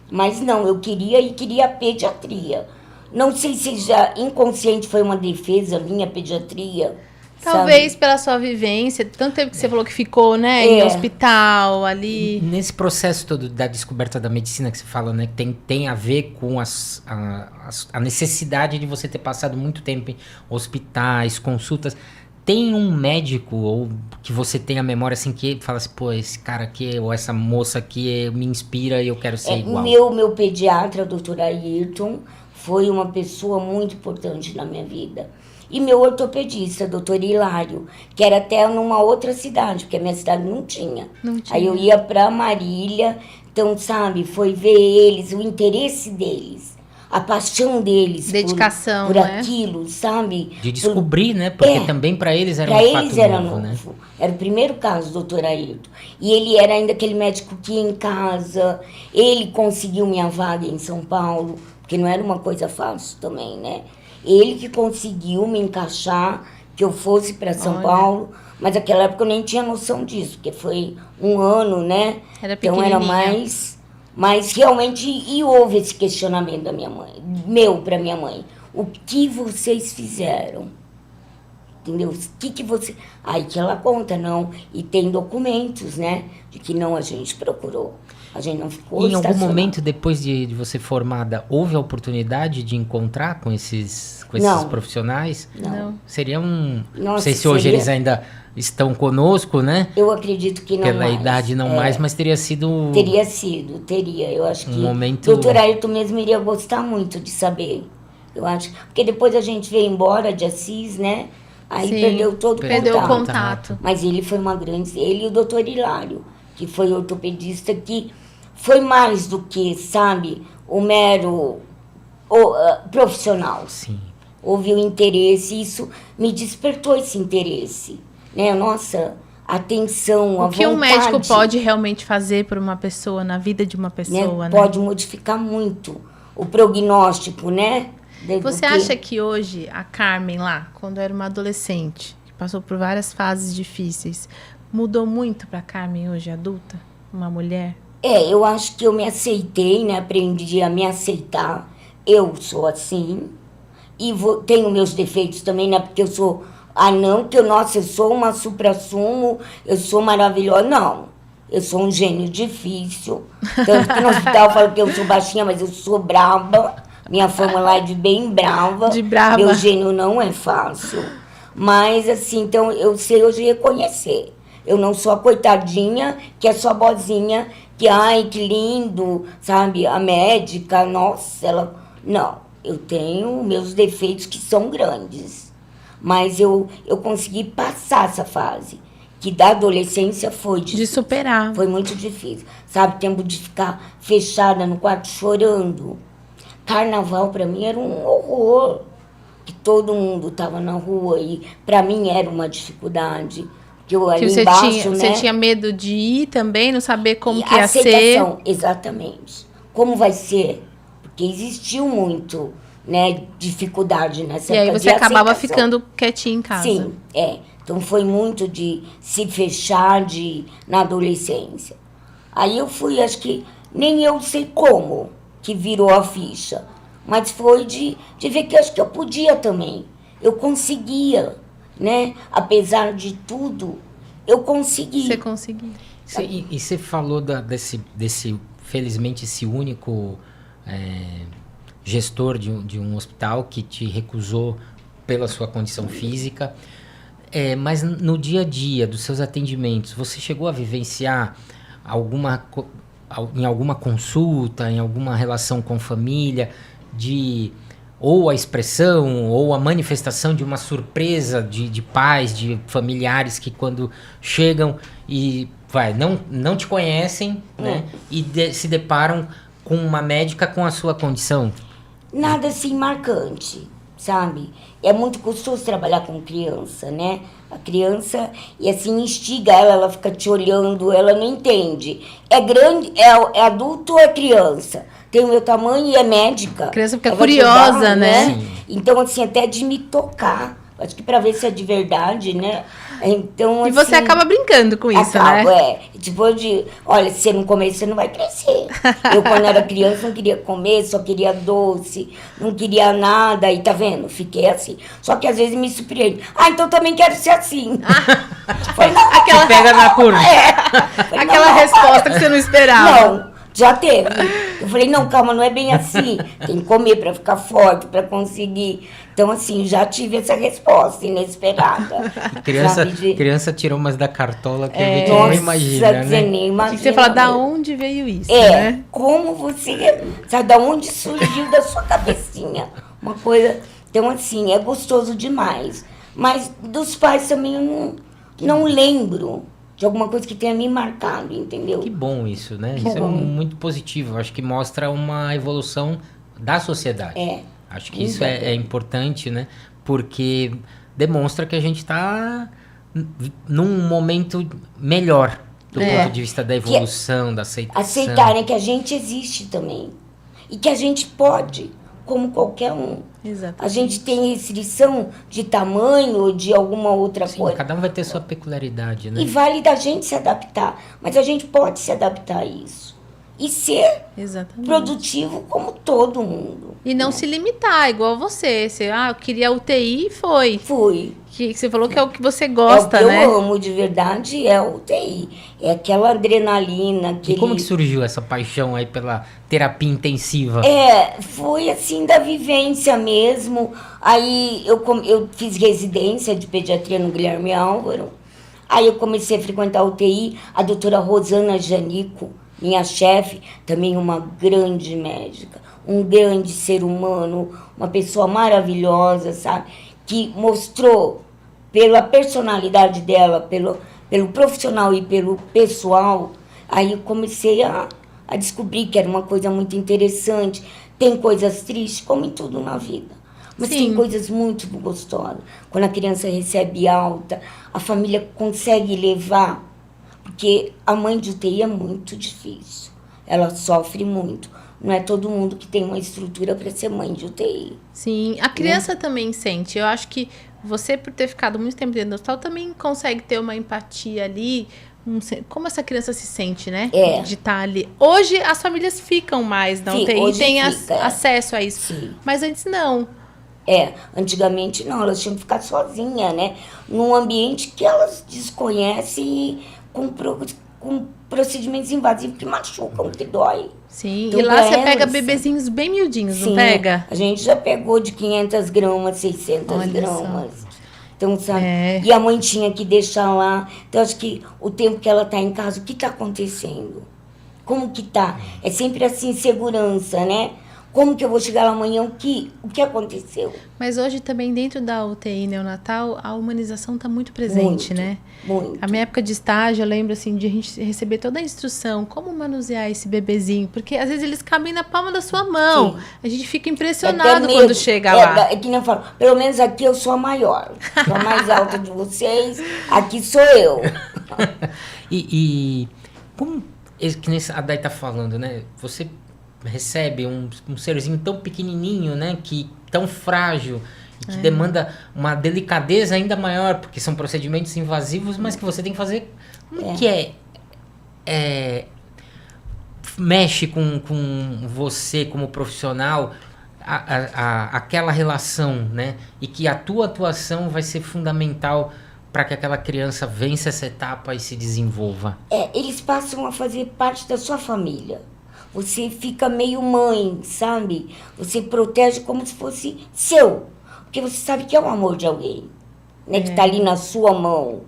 C: Mas não, eu queria a pediatria. Não sei se já inconsciente foi uma defesa minha, pediatria.
A: Talvez
C: sabe?
A: Pela sua vivência, tanto tempo que você falou que ficou, né, em hospital, ali.
B: Nesse processo todo da descoberta da medicina que você fala, né, que tem a ver com a necessidade de você ter passado muito tempo em hospitais, consultas. Tem um médico ou que você tem a memória assim que fala assim, pô, esse cara aqui ou essa moça aqui me inspira e eu quero ser igual?
C: Meu pediatra, doutor Ayrton, foi uma pessoa muito importante na minha vida. E meu ortopedista, doutor Hilário, que era até numa outra cidade, porque a minha cidade não tinha. Aí eu ia para Marília, então, sabe, foi ver eles, o interesse deles, a paixão deles.
A: Dedicação,
C: por aquilo, sabe?
B: De descobrir, né? Porque também para eles era um fato novo, né?
C: Era o primeiro caso, doutor Ayrton. E ele era ainda aquele médico que ia em casa, ele conseguiu minha vaga em São Paulo, porque não era uma coisa fácil também, né? Ele que conseguiu me encaixar, que eu fosse para São Paulo, mas naquela época eu nem tinha noção disso, porque foi 1 ano, né? Então era mais realmente, e houve esse questionamento da minha mãe, para minha mãe. O que vocês fizeram? Entendeu? O que você... Aí que ela conta, não, e tem documentos, né, de que não a gente procurou. A gente não ficou
B: em algum momento, depois de você formada, houve a oportunidade de encontrar com esses profissionais?
C: Não.
B: Seria um... Nossa, não sei se hoje eles ainda estão conosco, né?
C: Eu acredito que não mais.
B: Pela idade não mais, mas teria sido...
C: Teria. Eu acho que
B: momento...
C: o doutor Ayrton mesmo iria gostar muito de saber. Eu acho. Porque depois a gente veio embora de Assis, né? Aí perdeu todo
A: o contato.
C: Mas ele foi uma grande... Ele e o doutor Hilário, que foi ortopedista, que foi mais do que, sabe, o mero profissional.
B: Sim.
C: Houve o interesse, isso me despertou esse interesse, né? Nossa, atenção, a vontade.
A: O que um médico pode realmente fazer por uma pessoa, na vida de uma pessoa, né?
C: Pode modificar muito o prognóstico, né?
A: Você acha que hoje, a Carmen lá, quando era uma adolescente, que passou por várias fases difíceis, mudou muito para Carmen hoje, adulta? Uma mulher?
C: Eu acho que eu me aceitei, né? Aprendi a me aceitar. Eu sou assim. E tenho meus defeitos também, né? Porque eu sou... eu sou uma supra-sumo, eu sou maravilhosa. Não. Eu sou um gênio difícil. Tanto que no hospital eu falo que eu sou baixinha, mas eu sou braba. Minha fama lá é de bem brava.
A: De brava.
C: Meu gênio não é fácil. Mas, assim, então, eu sei hoje reconhecer. Eu não sou a coitadinha, que é só boazinha, que, ai, que lindo, sabe? A médica, nossa, ela... Não, eu tenho meus defeitos que são grandes. Mas eu consegui passar essa fase, que da adolescência foi difícil.
A: De superar.
C: Foi muito difícil. Sabe, tempo de ficar fechada no quarto chorando. Carnaval, para mim, era um horror. Que todo mundo estava na rua e, para mim, era uma dificuldade. Que eu ali embaixo,
A: Você tinha medo de ir também, não saber como que ia
C: aceitação,
A: ser?
C: Exatamente. Como vai ser? Porque existiu muito, né, dificuldade nessa época.
A: E aí você acabava ficando quietinha em casa.
C: Sim, Então foi muito de se fechar na adolescência. Aí eu fui, acho que nem eu sei como que virou a ficha. Mas foi de ver que acho que eu podia também. Eu conseguia, né? Apesar de tudo, eu consegui.
A: Você conseguiu.
B: E você falou desse, felizmente, esse único gestor de um hospital que te recusou pela sua condição física. Mas no dia a dia dos seus atendimentos, você chegou a vivenciar em alguma consulta, em alguma relação com família, ou a expressão, ou a manifestação de uma surpresa de pais, de familiares que quando chegam e não te conhecem, né? E se deparam com uma médica com a sua condição?
C: Nada assim marcante, sabe? É muito gostoso trabalhar com criança, né? A criança, e assim, instiga ela fica te olhando, ela não entende. É grande, é adulto ou é criança? Tem o meu tamanho e é médica.
A: A criança fica curiosa, né?
B: Sim.
C: Então, assim, até de me tocar. Acho que pra ver se é de verdade, né? Então,
A: e você acaba brincando com isso, né?
C: Tipo, olha, se você não comer, você não vai crescer. Eu, quando era criança, não queria comer, só queria doce, não queria nada. E tá vendo? Fiquei assim. Só que às vezes me surpreende. Então também quero ser assim.
A: Aquela
B: pega na curva.
A: Aquela resposta que você não esperava.
C: Não. Já teve. Eu falei, não, calma, não é bem assim. Tem que comer para ficar forte, para conseguir. Então, assim, já tive essa resposta inesperada.
B: Criança tirou umas da cartola que a gente não imagina, né?
C: Você nem imagina.
A: Você fala, da onde veio isso, né?
C: Como você... Sabe, da onde surgiu da sua cabecinha. Uma coisa... Então, assim, é gostoso demais. Mas dos pais também eu não lembro de alguma coisa que tenha me marcado, entendeu?
B: Que bom isso, né? Isso é muito positivo. Eu acho que mostra uma evolução da sociedade. Acho que isso é importante, né? Porque demonstra que a gente está num momento melhor do ponto de vista da evolução, da aceitação.
C: Aceitarem que a gente existe também. E que a gente pode, como qualquer um.
A: Exatamente.
C: A gente tem restrição de tamanho ou de alguma outra coisa.
B: Cada um vai ter sua peculiaridade, né?
C: E vale da gente se adaptar. Mas a gente pode se adaptar a isso. E ser produtivo como todo mundo.
A: E não se limitar, igual você. Eu queria UTI e foi.
C: Fui.
A: Que você falou que é o que você gosta, né?
C: Eu amo de verdade, é o UTI. É aquela adrenalina.
B: E como que surgiu essa paixão aí pela terapia intensiva?
C: Foi assim da vivência mesmo. Aí eu fiz residência de pediatria no Guilherme Álvaro. Aí eu comecei a frequentar a UTI. A doutora Rosana Janico, minha chefe, também uma grande médica, um grande ser humano, uma pessoa maravilhosa, sabe? Que mostrou, pela personalidade dela, pelo profissional e pelo pessoal, aí eu comecei a descobrir que era uma coisa muito interessante. Tem coisas tristes, como em tudo na vida. Mas tem coisas muito gostosas. Quando a criança recebe alta, a família consegue levar. Porque a mãe de UTI é muito difícil. Ela sofre muito. Não é todo mundo que tem uma estrutura para ser mãe de UTI.
A: Sim, a criança também sente. Eu acho que você, por ter ficado muito tempo dentro do hospital, também consegue ter uma empatia ali. Como essa criança se sente, né? De estar ali. Hoje, as famílias ficam mais na UTI e têm acesso a isso. Sim. Mas antes, não.
C: Antigamente não. Elas tinham que ficar sozinhas, né? Num ambiente que elas desconhecem e com procedimentos invasivos que machucam, que dói.
A: Sim, então, e lá você pega bebezinhos bem miudinhos, não pega?
C: A gente já pegou de 500 gramas, 600 gramas. Então, sabe? E a mãe tinha que deixar lá. Então, acho que o tempo que ela tá em casa, o que tá acontecendo? Como que tá? É sempre assim, segurança, né? Como que eu vou chegar lá amanhã? O que aconteceu?
A: Mas hoje também dentro da UTI neonatal, a humanização está muito presente, né?
C: Muito.
A: A minha época de estágio, eu lembro assim, de a gente receber toda a instrução, como manusear esse bebezinho, porque às vezes eles cabem na palma da sua mão. Sim. A gente fica impressionado quando chega lá.
C: É que nem eu falo, pelo menos aqui eu sou a maior. Sou a mais alta de vocês, aqui sou eu.
B: E como que nem a Day tá falando, né? Você recebe um serzinho tão pequenininho, né, que tão frágil e que demanda uma delicadeza ainda maior, porque são procedimentos invasivos, mas que você tem que fazer que mexe com você como profissional, aquela relação, né, e que a tua atuação vai ser fundamental para que aquela criança vença essa etapa e se desenvolva.
C: Eles passam a fazer parte da sua família. Você fica meio mãe, sabe? Você protege como se fosse seu. Porque você sabe que é o amor de alguém. né? Que tá ali na sua mão.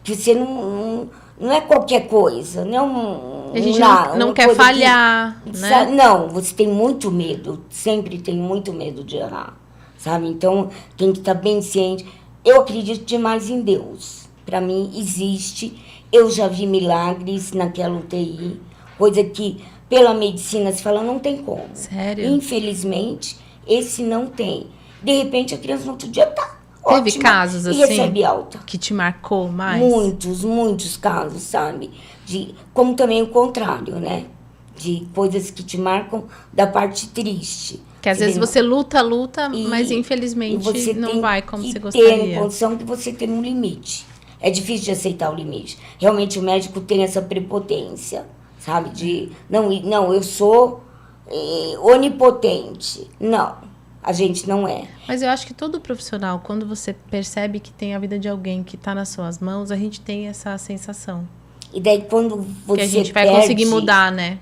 C: Que você não é qualquer coisa, não
A: a gente não quer falhar, né?
C: Não, você tem muito medo, sempre tem muito medo de errar, sabe? Então, tem que estar bem ciente. Eu acredito demais em Deus. Para mim, existe. Eu já vi milagres naquela UTI, coisa que, pela medicina, se fala, não tem como.
A: Sério?
C: Infelizmente, esse não tem. De repente, a criança no outro dia tá
A: Teve
C: ótima
A: casos
C: e
A: assim
C: recebe alta.
A: que te marcou mais?
C: Muitos casos, sabe? Como também o contrário, né? De coisas que te marcam da parte triste.
A: Que às vezes você luta, mas infelizmente
C: você
A: não vai como você gostaria.
C: Você tem a condição que você tem um limite. É difícil de aceitar o limite. Realmente o médico tem essa prepotência, sabe? Não, eu sou onipotente. Não. A gente não é.
A: Mas eu acho que todo profissional, quando você percebe que tem a vida de alguém que está nas suas mãos, a gente tem essa sensação.
C: E daí quando você
A: que a gente vai conseguir mudar, né?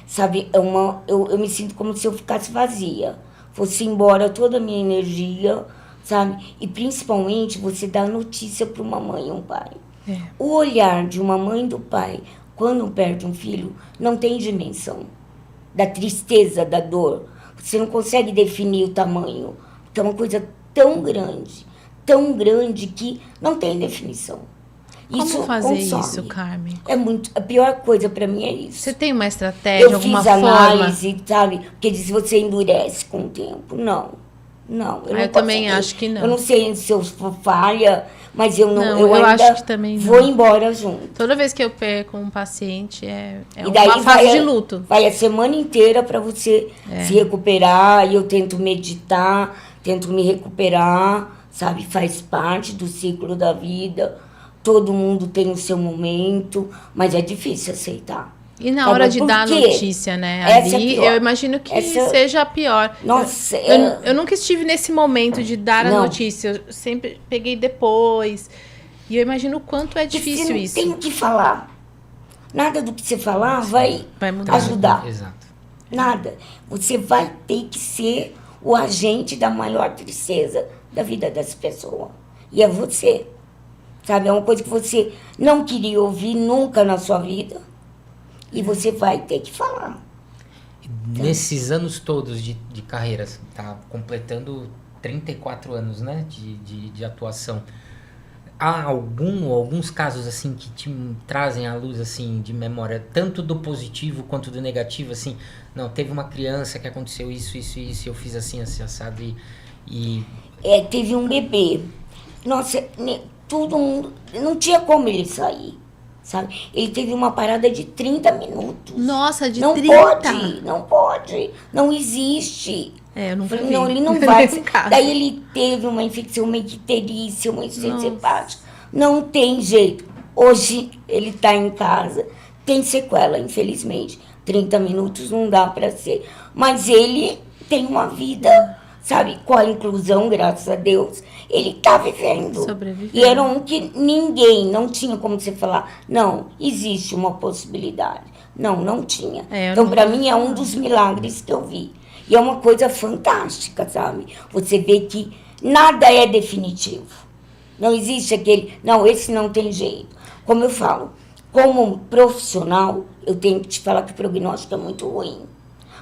C: Sabe, eu me sinto como se eu ficasse vazia. Fosse embora toda a minha energia, sabe? E principalmente você dá notícia para uma mãe e um pai. O olhar de uma mãe e do pai, quando perde um filho, não tem dimensão. Da tristeza, da dor. Você não consegue definir o tamanho, porque é uma coisa tão grande que não tem definição.
A: Como fazer isso, Carmen?
C: A pior coisa para mim é isso.
A: Você tem uma estratégia, alguma forma?
C: Eu fiz análise, sabe? Porque se você endurece com o tempo, não.
A: Eu também acho que não.
C: Eu não sei se eu falha, mas eu
A: eu
C: ainda
A: acho que também não.
C: Vou embora junto.
A: Toda vez que eu perco um paciente, é uma fase de luto.
C: Vai a semana inteira para você se recuperar, e eu tento meditar, tento me recuperar, sabe? Faz parte do ciclo da vida. Todo mundo tem o seu momento, mas é difícil aceitar.
A: E na hora de dar a notícia, né? Ali, eu imagino que seja a pior.
C: Nossa,
A: eu nunca estive nesse momento de dar a notícia. Eu sempre peguei depois. E eu imagino o quanto é difícil isso.
C: Você não tem o que falar. Nada do que você falar vai ajudar.
B: Exato.
C: Nada. Você vai ter que ser o agente da maior tristeza da vida das pessoas. E é você. Sabe? É uma coisa que você não queria ouvir nunca na sua vida. E você vai ter que falar.
B: Nesses anos todos de carreira, tá completando 34 anos, né, de atuação. Há alguns casos assim que te trazem à luz assim de memória, tanto do positivo quanto do negativo, assim, não, teve uma criança que aconteceu isso, eu fiz assim, assado e...
C: Teve um bebê. Nossa, todo mundo... Não tinha como ele sair. Sabe? Ele teve uma parada de 30 minutos.
A: Nossa, de
C: não
A: 30?
C: Não pode. Não existe.
A: Eu não vi.
C: Não, ele não vai. Daí ele teve uma infecção, uma icterícia, uma insuficiência hepática. Não tem jeito. Hoje ele está em casa. Tem sequela, infelizmente. 30 minutos não dá para ser. Mas ele tem uma vida, sabe? Com a inclusão, graças a Deus. Ele tá vivendo.
A: Sobrevivendo.
C: E era um que não tinha como você falar, não, existe uma possibilidade. Não tinha. Então, para mim, é um dos milagres que eu vi. E é uma coisa fantástica, sabe? Você vê que nada é definitivo. Não existe aquele, não, esse não tem jeito. Como eu falo, como profissional, eu tenho que te falar que o prognóstico é muito ruim.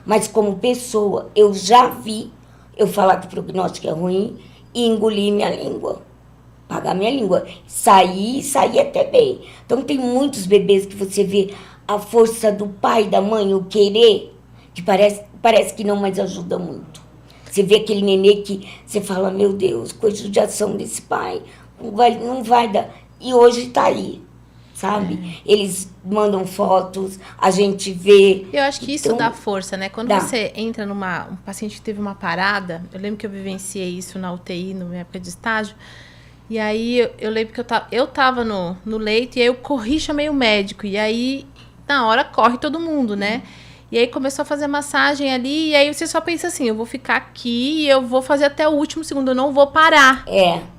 C: Mas como pessoa, eu já vi eu falar que o prognóstico é ruim e engolir minha língua, pagar minha língua, sair até bem. Então tem muitos bebês que você vê a força do pai, da mãe, o querer, que parece que não, mas ajuda muito. Você vê aquele nenê que você fala, meu Deus, com a judiação desse pai, não vai dar. E hoje está aí, sabe? Eles mandam fotos, a gente vê.
A: Eu acho que isso dá força, né? Quando você entra um paciente que teve uma parada, eu lembro que eu vivenciei isso na UTI, na minha época de estágio, e aí eu lembro que eu tava no leito, e aí eu corri, chamei o médico, e aí na hora corre todo mundo, né? E aí começou a fazer massagem ali, e aí você só pensa assim, eu vou ficar aqui e eu vou fazer até o último segundo, eu não vou parar.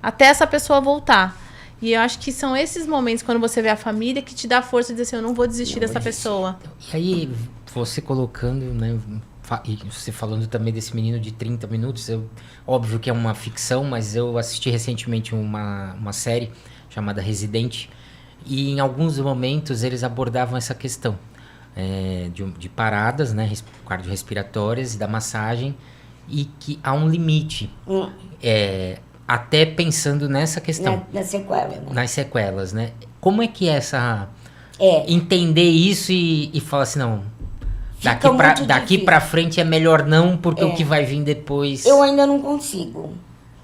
A: Até essa pessoa voltar. E eu acho que são esses momentos, quando você vê a família, que te dá força de dizer assim, eu não vou desistir dessa pessoa.
B: E aí, você colocando, né, e você falando também desse menino de 30 minutos, óbvio que é uma ficção, mas eu assisti recentemente uma série chamada Residente, e em alguns momentos eles abordavam essa questão de paradas, né, cardiorrespiratórias e da massagem, e que há um limite, até pensando nessa questão.
C: Na sequela, né?
B: Nas sequelas, né? Como é que é essa... entender isso e falar assim, não, daqui pra frente é melhor não, porque o que vai vir depois...
C: Eu ainda não consigo.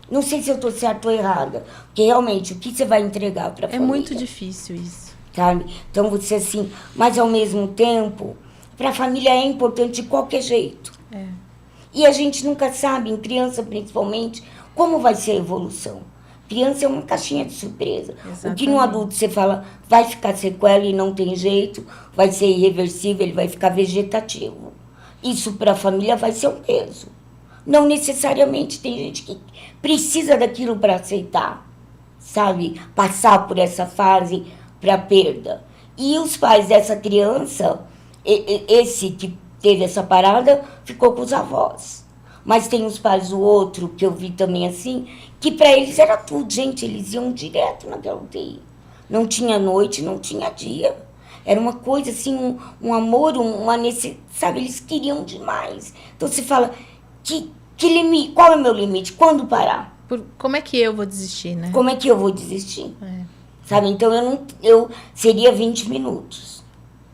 C: Não sei se eu tô certa ou errada. Porque realmente, o que você vai entregar pra família?
A: É muito difícil isso.
C: Sabe? Então você assim... Mas ao mesmo tempo, pra família é importante de qualquer jeito. E a gente nunca sabe, em criança principalmente, como vai ser a evolução. Criança é uma caixinha de surpresa. Exatamente. O que no adulto você fala, vai ficar sequela e não tem jeito, vai ser irreversível, ele vai ficar vegetativo. Isso para a família vai ser um peso. Não necessariamente, tem gente que precisa daquilo para aceitar, sabe? Passar por essa fase para perda. E os pais dessa criança, esse que teve essa parada, ficou com os avós. Mas tem os pais do outro, que eu vi também assim, que para eles era tudo, gente, eles iam direto naquela UTI. Não tinha noite, não tinha dia. Era uma coisa assim, um amor, uma necessidade, sabe? Eles queriam demais. Então você fala, que limite, qual é o meu limite? Quando parar?
A: Como é que eu vou desistir, né?
C: Como é que eu vou desistir? Sabe? Então eu seria 20 minutos,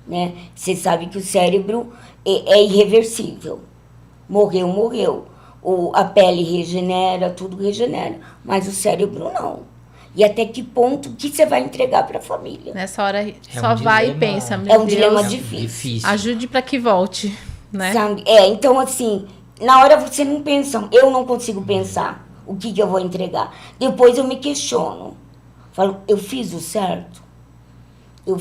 C: né? Você sabe que o cérebro é irreversível. Morreu. A pele regenera, tudo regenera. Mas o cérebro não. E até que ponto que você vai entregar para a família?
A: Nessa hora só vai e pensa, meu
C: Deus. É um dilema
A: difícil. Ajude para que volte, né?
C: Sabe? Então assim, na hora você não pensa, eu não consigo pensar o que eu vou entregar. Depois eu me questiono. Falo, eu fiz o certo? Não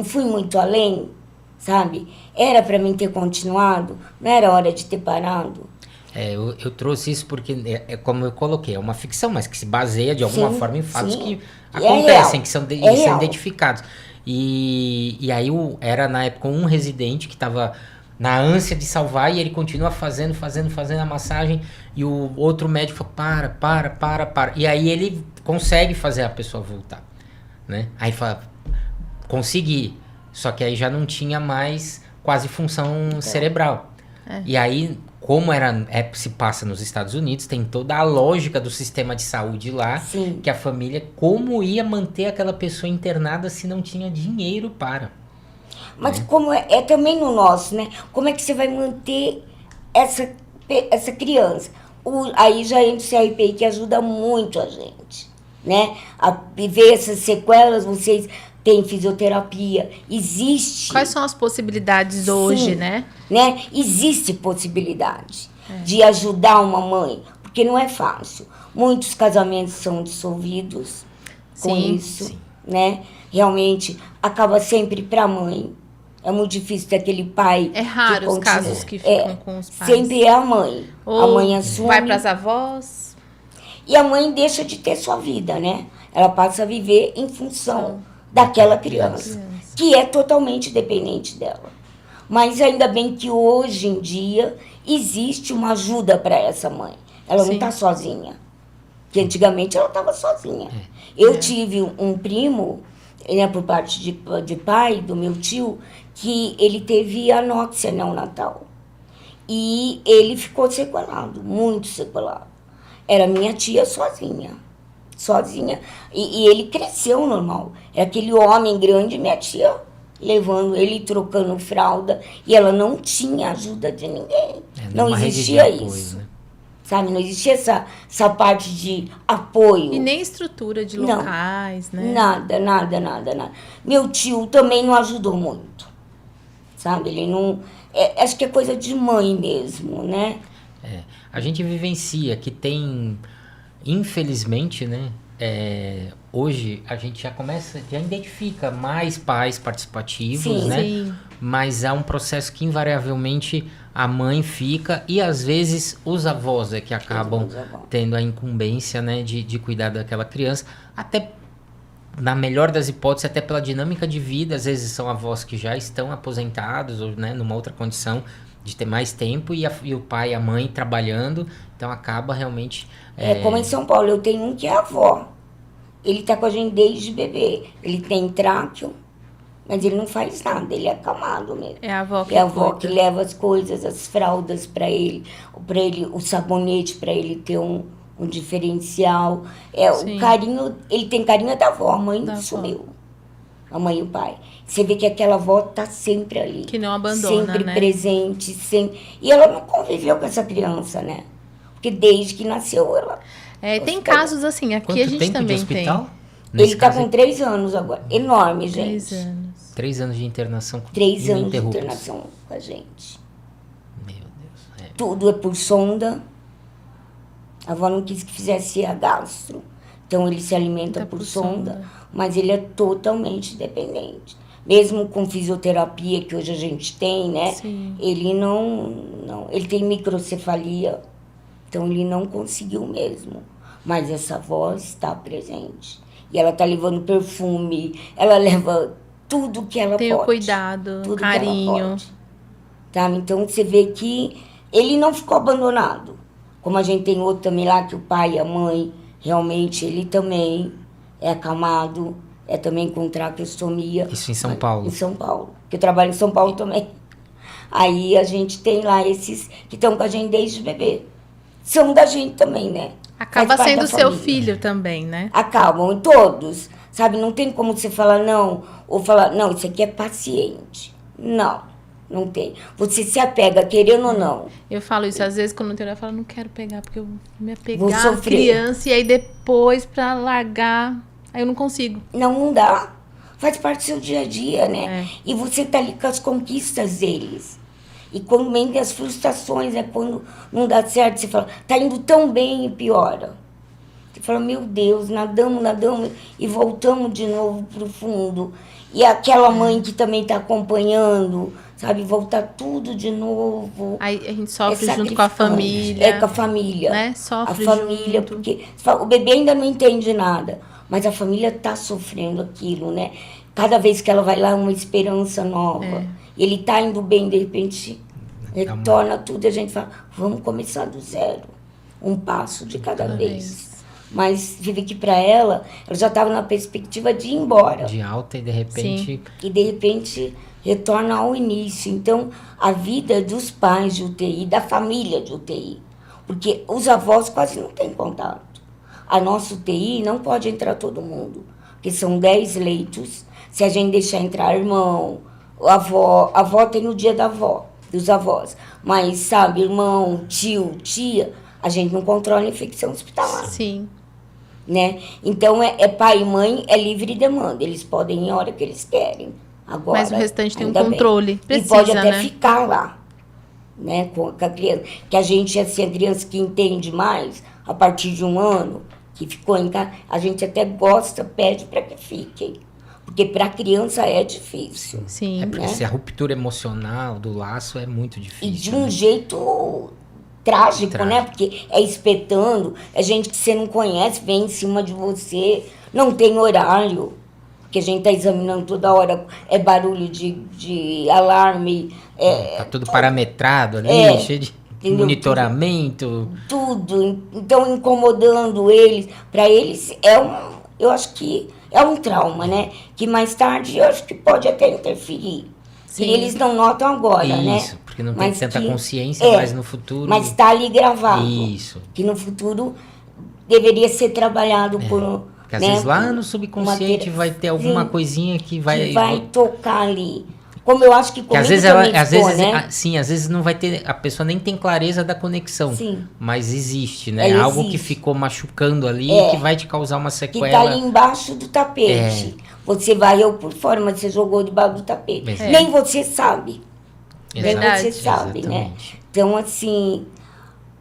C: fui muito além? Sabe? Era para mim ter continuado, não era hora de ter parado.
B: Eu trouxe isso porque, como eu coloquei, é uma ficção, mas que se baseia de alguma forma em fatos que acontecem, que são identificados. E aí era na época um residente que estava na ânsia de salvar e ele continua fazendo a massagem e o outro médico fala, para. E aí ele consegue fazer a pessoa voltar, né? Aí fala, consegui. Só que aí já não tinha mais quase função cerebral. E aí, como se passa nos Estados Unidos, tem toda a lógica do sistema de saúde lá, que a família, como ia manter aquela pessoa internada se não tinha dinheiro para.
C: Mas como é também no nosso, né? Como é que você vai manter essa criança? Aí já entra o CRPI, que ajuda muito a gente, né? A viver essas sequelas, vocês... Tem fisioterapia, existe...
A: Quais são as possibilidades hoje, né?
C: Existe possibilidade de ajudar uma mãe, porque não é fácil. Muitos casamentos são dissolvidos com isso, né? Realmente, acaba sempre para a mãe. É muito difícil ter aquele pai...
A: É raro os casos que ficam com os pais.
C: Sempre é a mãe.
A: Ou
C: a mãe assume...
A: vai para as avós.
C: E a mãe deixa de ter sua vida, né? Ela passa a viver em função... daquela criança, que é totalmente dependente dela. Mas ainda bem que hoje em dia existe uma ajuda para essa mãe. Ela não está sozinha. Que antigamente ela estava sozinha. Eu tive um primo, né, por parte de pai, do meu tio, que ele teve anóxia neonatal. E ele ficou sequelado, muito sequelado. Era minha tia sozinha. E ele cresceu normal. É aquele homem grande, minha tia levando ele, trocando fralda, e ela não tinha ajuda de ninguém. Não existia isso. Né? Sabe, não existia essa parte de apoio.
A: E nem estrutura de locais, né?
C: Nada. Meu tio também não ajudou muito. Sabe, ele não... acho que é coisa de mãe mesmo, né?
B: A gente vivencia que tem... Infelizmente, né, hoje a gente já identifica mais pais participativos, né? Sim. Mas há um processo que invariavelmente a mãe fica e às vezes os avós que acabam tendo a incumbência, né, de cuidar daquela criança, até na melhor das hipóteses, até pela dinâmica de vida, às vezes são avós que já estão aposentados ou, né, numa outra condição de ter mais tempo e o pai e a mãe trabalhando, então acaba realmente...
C: Como em São Paulo, eu tenho um que é avó. Ele tá com a gente desde bebê. Ele tem tráqueo, mas ele não faz nada, ele é acamado mesmo.
A: É a avó que
C: É a avó
A: cuida.
C: que leva as coisas, as fraldas para ele, o sabonete para ele ter um diferencial.
A: Sim.
C: O carinho, ele tem carinho da avó, a mãe
A: Da
C: sumiu. A mãe e o pai. Você vê que aquela avó tá sempre ali.
A: Que não abandona,
C: sempre
A: né?
C: presente, sempre. E ela não conviveu com essa criança, né? Porque desde que nasceu, ela...
A: Tem casos assim, aqui
B: Quanto
A: a gente
B: tempo de
A: também
B: hospital?
A: tem.
C: Ele tá com 3 anos agora. Enorme, gente.
A: 3 anos.
B: 3 anos de internação
C: 3 anos de
B: ininterruptos.
C: internação com a gente.
B: Meu Deus.
C: Tudo é por sonda. A avó não quis que fizesse a gastro. Então ele se alimenta
A: Tá
C: por
A: por
C: sonda,
A: sonda.
C: mas ele é totalmente dependente. Mesmo com fisioterapia que hoje a gente tem, né?
A: Sim.
C: Ele não. Ele tem microcefalia, então ele não conseguiu mesmo. Mas essa voz está presente. E ela tá levando perfume, ela leva tudo que ela
A: Tem
C: pode.
A: o cuidado,
C: Tudo que ela
A: carinho.
C: pode. Tá? Então você vê que ele não ficou abandonado. Como a gente tem outro também lá, que o pai e a mãe, realmente ele também é acamado, é também com traqueostomia.
B: Isso em São Paulo?
C: Em São Paulo, que eu trabalho em São Paulo também. Aí a gente tem lá esses que estão com a gente desde bebê. São da gente também, né?
A: Acaba
C: Faz parte
A: sendo
C: da
A: seu
C: família.
A: filho também, né?
C: Acabam, todos. Sabe, não tem como você falar não, ou falar, não, isso aqui é paciente. Não tem. Você se apega, querendo ou não.
A: Eu falo isso, às vezes quando eu tenho, eu falo, não quero pegar, porque eu vou me
C: Vou
A: apegar à
C: sofrer.
A: criança, e aí depois pra largar, aí eu não consigo.
C: Não dá. Faz parte do seu dia a dia, né?
A: É.
C: E você tá ali com as conquistas deles. E quando vem as frustrações, é quando não dá certo, você fala, tá indo tão bem e piora. Você fala, meu Deus, nadamos e voltamos de novo pro fundo. E aquela mãe que também tá acompanhando, sabe, voltar tudo de novo.
A: Aí a gente sofre
C: É
A: junto com a
C: sacrificante.
A: família.
C: É com a família.
A: Né? Sofre
C: a família,
A: junto.
C: porque você fala, o bebê ainda não entende nada, mas a família tá sofrendo aquilo, né? Cada vez que ela vai lá, é uma esperança nova.
A: É.
C: Ele tá indo bem, de repente, retorna tudo e a gente fala, vamos começar do zero. Um passo de cada vez. Mas vive que para ela já estava na perspectiva de ir embora.
B: De alta e de repente...
C: E de repente retorna ao início. Então, a vida dos pais de UTI, da família de UTI. Porque os avós quase não têm contato. A nossa UTI não pode entrar todo mundo. Porque são 10 leitos. Se a gente deixar entrar irmão, a avó tem o dia da avó, dos avós. Mas, sabe, irmão, tio, tia, a gente não controla a infecção hospitalar.
A: Sim.
C: Né? Então, é pai e mãe, é livre demanda. Eles podem ir a hora que eles querem. Agora,
A: Mas o restante tem um
C: ainda bem.
A: controle. Precisa,
C: e pode até
A: né?
C: ficar lá, né? Com a criança. Que a gente, assim, a criança que entende mais, a partir de 1 ano, que ficou em casa, a gente até gosta, pede para que fiquem. Porque para a criança é difícil.
A: Sim.
B: É porque
C: né?
B: se a ruptura emocional do laço é muito difícil.
C: E de um jeito trágico, né? Porque é espetando, é gente que você não conhece, vem em cima de você, não tem horário, porque a gente tá examinando toda hora, é barulho de alarme.
B: Tá tudo parametrado ali, cheio de
C: entendeu?
B: monitoramento.
C: Tudo, então incomodando eles. Para eles eu acho que é um trauma, né? Que mais tarde eu acho que pode até interferir.
A: Sim.
C: E eles não notam agora, né?
B: Isso, porque não tem
C: Mas
B: tanta
C: que-
B: consciência, mas no futuro...
C: Mas está ali gravado.
B: Isso.
C: Que no futuro deveria ser trabalhado por...
B: Porque às
C: né,
B: vezes lá
C: por
B: no subconsciente
C: uma
B: vai ter alguma
C: Sim,
B: coisinha que
C: que
B: vai...
C: vai tocar ali. Como eu acho que
B: Que
C: comigo
B: às vezes
C: também
B: ela, às
C: ficou,
B: vezes,
C: né?
B: sim, às vezes não vai ter, a pessoa nem tem clareza da conexão,
C: Sim.
B: mas existe, né?
C: Ela
B: Algo que
C: existe.
B: ficou machucando ali que vai te causar uma
C: Que
B: sequela.
C: tá ali embaixo do tapete. Você varreu por fora, mas você jogou debaixo do tapete.
B: É.
C: Nem você sabe.
A: Verdade.
C: Nem você sabe, né?
B: Exatamente.
C: Então, assim,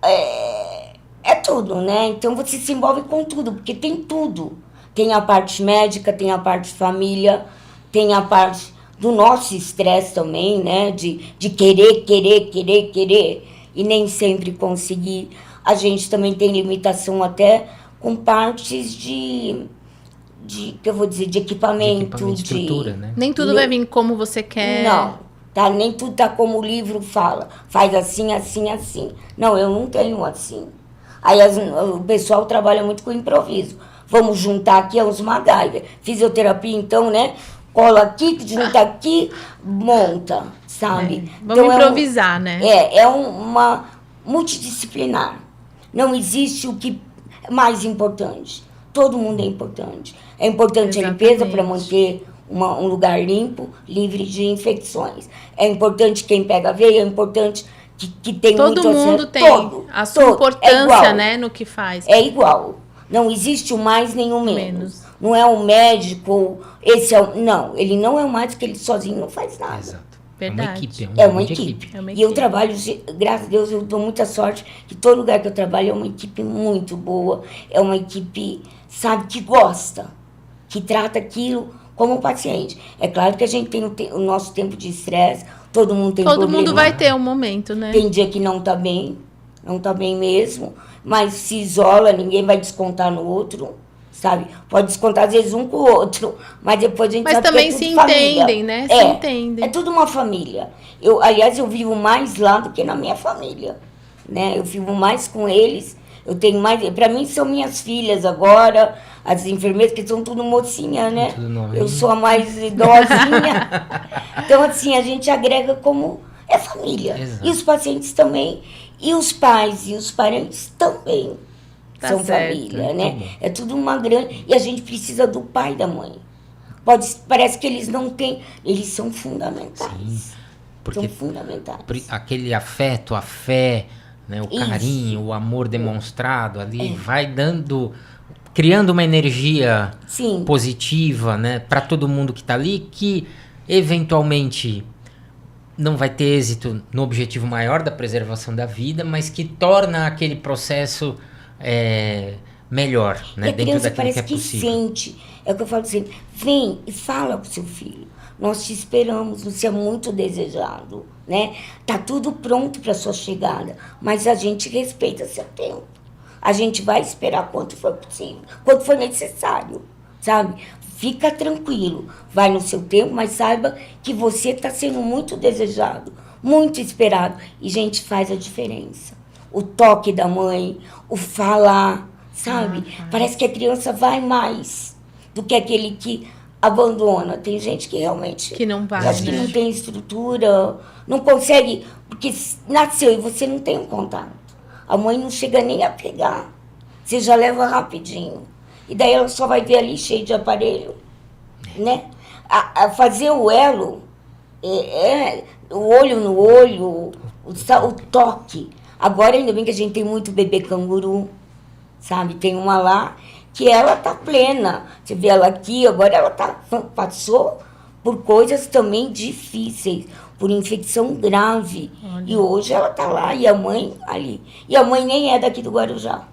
C: é tudo, né? Então você se envolve com tudo, porque tem tudo. Tem a parte médica, tem a parte família, tem a parte do nosso estresse também, né? De querer, e nem sempre conseguir. A gente também tem limitação até com partes que eu vou dizer, de equipamento,
B: De estrutura, né?
A: Nem tudo vai vir como você quer.
C: Não, tá? Nem tudo tá como o livro fala. Faz assim, assim, assim. Não, eu não tenho assim. Aí o pessoal trabalha muito com improviso. Vamos juntar aqui os MacGyver. Fisioterapia, então, né? Cola aqui, junta aqui, monta, sabe?
A: Vamos
C: então,
A: improvisar, né?
C: Uma multidisciplinar. Não existe o que é mais importante. Todo mundo é importante. É importante a limpeza para manter um lugar limpo, livre de infecções. É importante quem pega veia, é importante que tem muito...
A: Todo mundo tem a sua importância, né, no que faz.
C: É igual. Não existe o mais nem o menos. Não é um médico, não, ele não é um médico, ele sozinho não faz nada.
B: Exato.
A: Verdade.
C: É uma equipe. E eu trabalho, graças a Deus, eu dou muita sorte que todo lugar que eu trabalho é uma equipe muito boa, é uma equipe, sabe, que gosta, que trata aquilo como um paciente. É claro que a gente tem o nosso tempo de estresse, todo mundo tem problema.
A: Todo mundo vai ter um momento, né?
C: Tem dia que não tá bem mesmo, mas se isola, ninguém vai descontar no outro, sabe? Pode descontar às vezes um com o outro, mas depois a gente sabe
A: também
C: que é tudo
A: se
C: família.
A: Entendem, né? Se entendem.
C: É tudo uma família. Aliás, eu vivo mais lá do que na minha família, né? Eu vivo mais com eles. Eu tenho mais... Para mim, são minhas filhas agora, as enfermeiras, que são tudo mocinha, né? Eu sou a mais idosinha. Então, assim, a gente agrega como... É família.
B: Exato.
C: E os pacientes também. E os pais e os parentes também são família, né? É tudo uma grande... E a gente precisa do pai e da mãe. Parece que eles não têm... Eles são fundamentais.
B: Sim, porque
C: são fundamentais.
B: Aquele afeto, a fé, né, o carinho, o amor demonstrado ali, vai dando... Criando uma energia positiva, né? Para todo mundo que está ali, que eventualmente... não vai ter êxito no objetivo maior da preservação da vida, mas que torna aquele processo melhor, né?
C: E a criança
B: dentro daquilo
C: parece
B: que é possível.
C: Sente, é o que eu falo sempre, vem e fala com seu filho, nós te esperamos, você é muito desejado, né? Tá tudo pronto para sua chegada, mas a gente respeita seu tempo, a gente vai esperar quanto for possível, quanto for necessário, sabe? Fica tranquilo, vai no seu tempo, mas saiba que você está sendo muito desejado, muito esperado. E, gente, faz a diferença. O toque da mãe, o falar, sabe? Parece que a criança vai mais do que aquele que abandona. Tem gente que realmente...
A: Que não vai,
C: acho que não tem estrutura, não consegue, porque nasceu e você não tem um contato. A mãe não chega nem a pegar. Você já leva rapidinho. E daí ela só vai ver ali cheio de aparelho, né? A fazer o elo, o olho no olho, o toque. Agora, ainda bem que a gente tem muito bebê canguru, sabe? Tem uma lá que ela tá plena. Você vê ela aqui, agora ela passou por coisas também difíceis, por infecção grave. Olha. E hoje ela tá lá, e a mãe ali. E a mãe nem é daqui do Guarujá.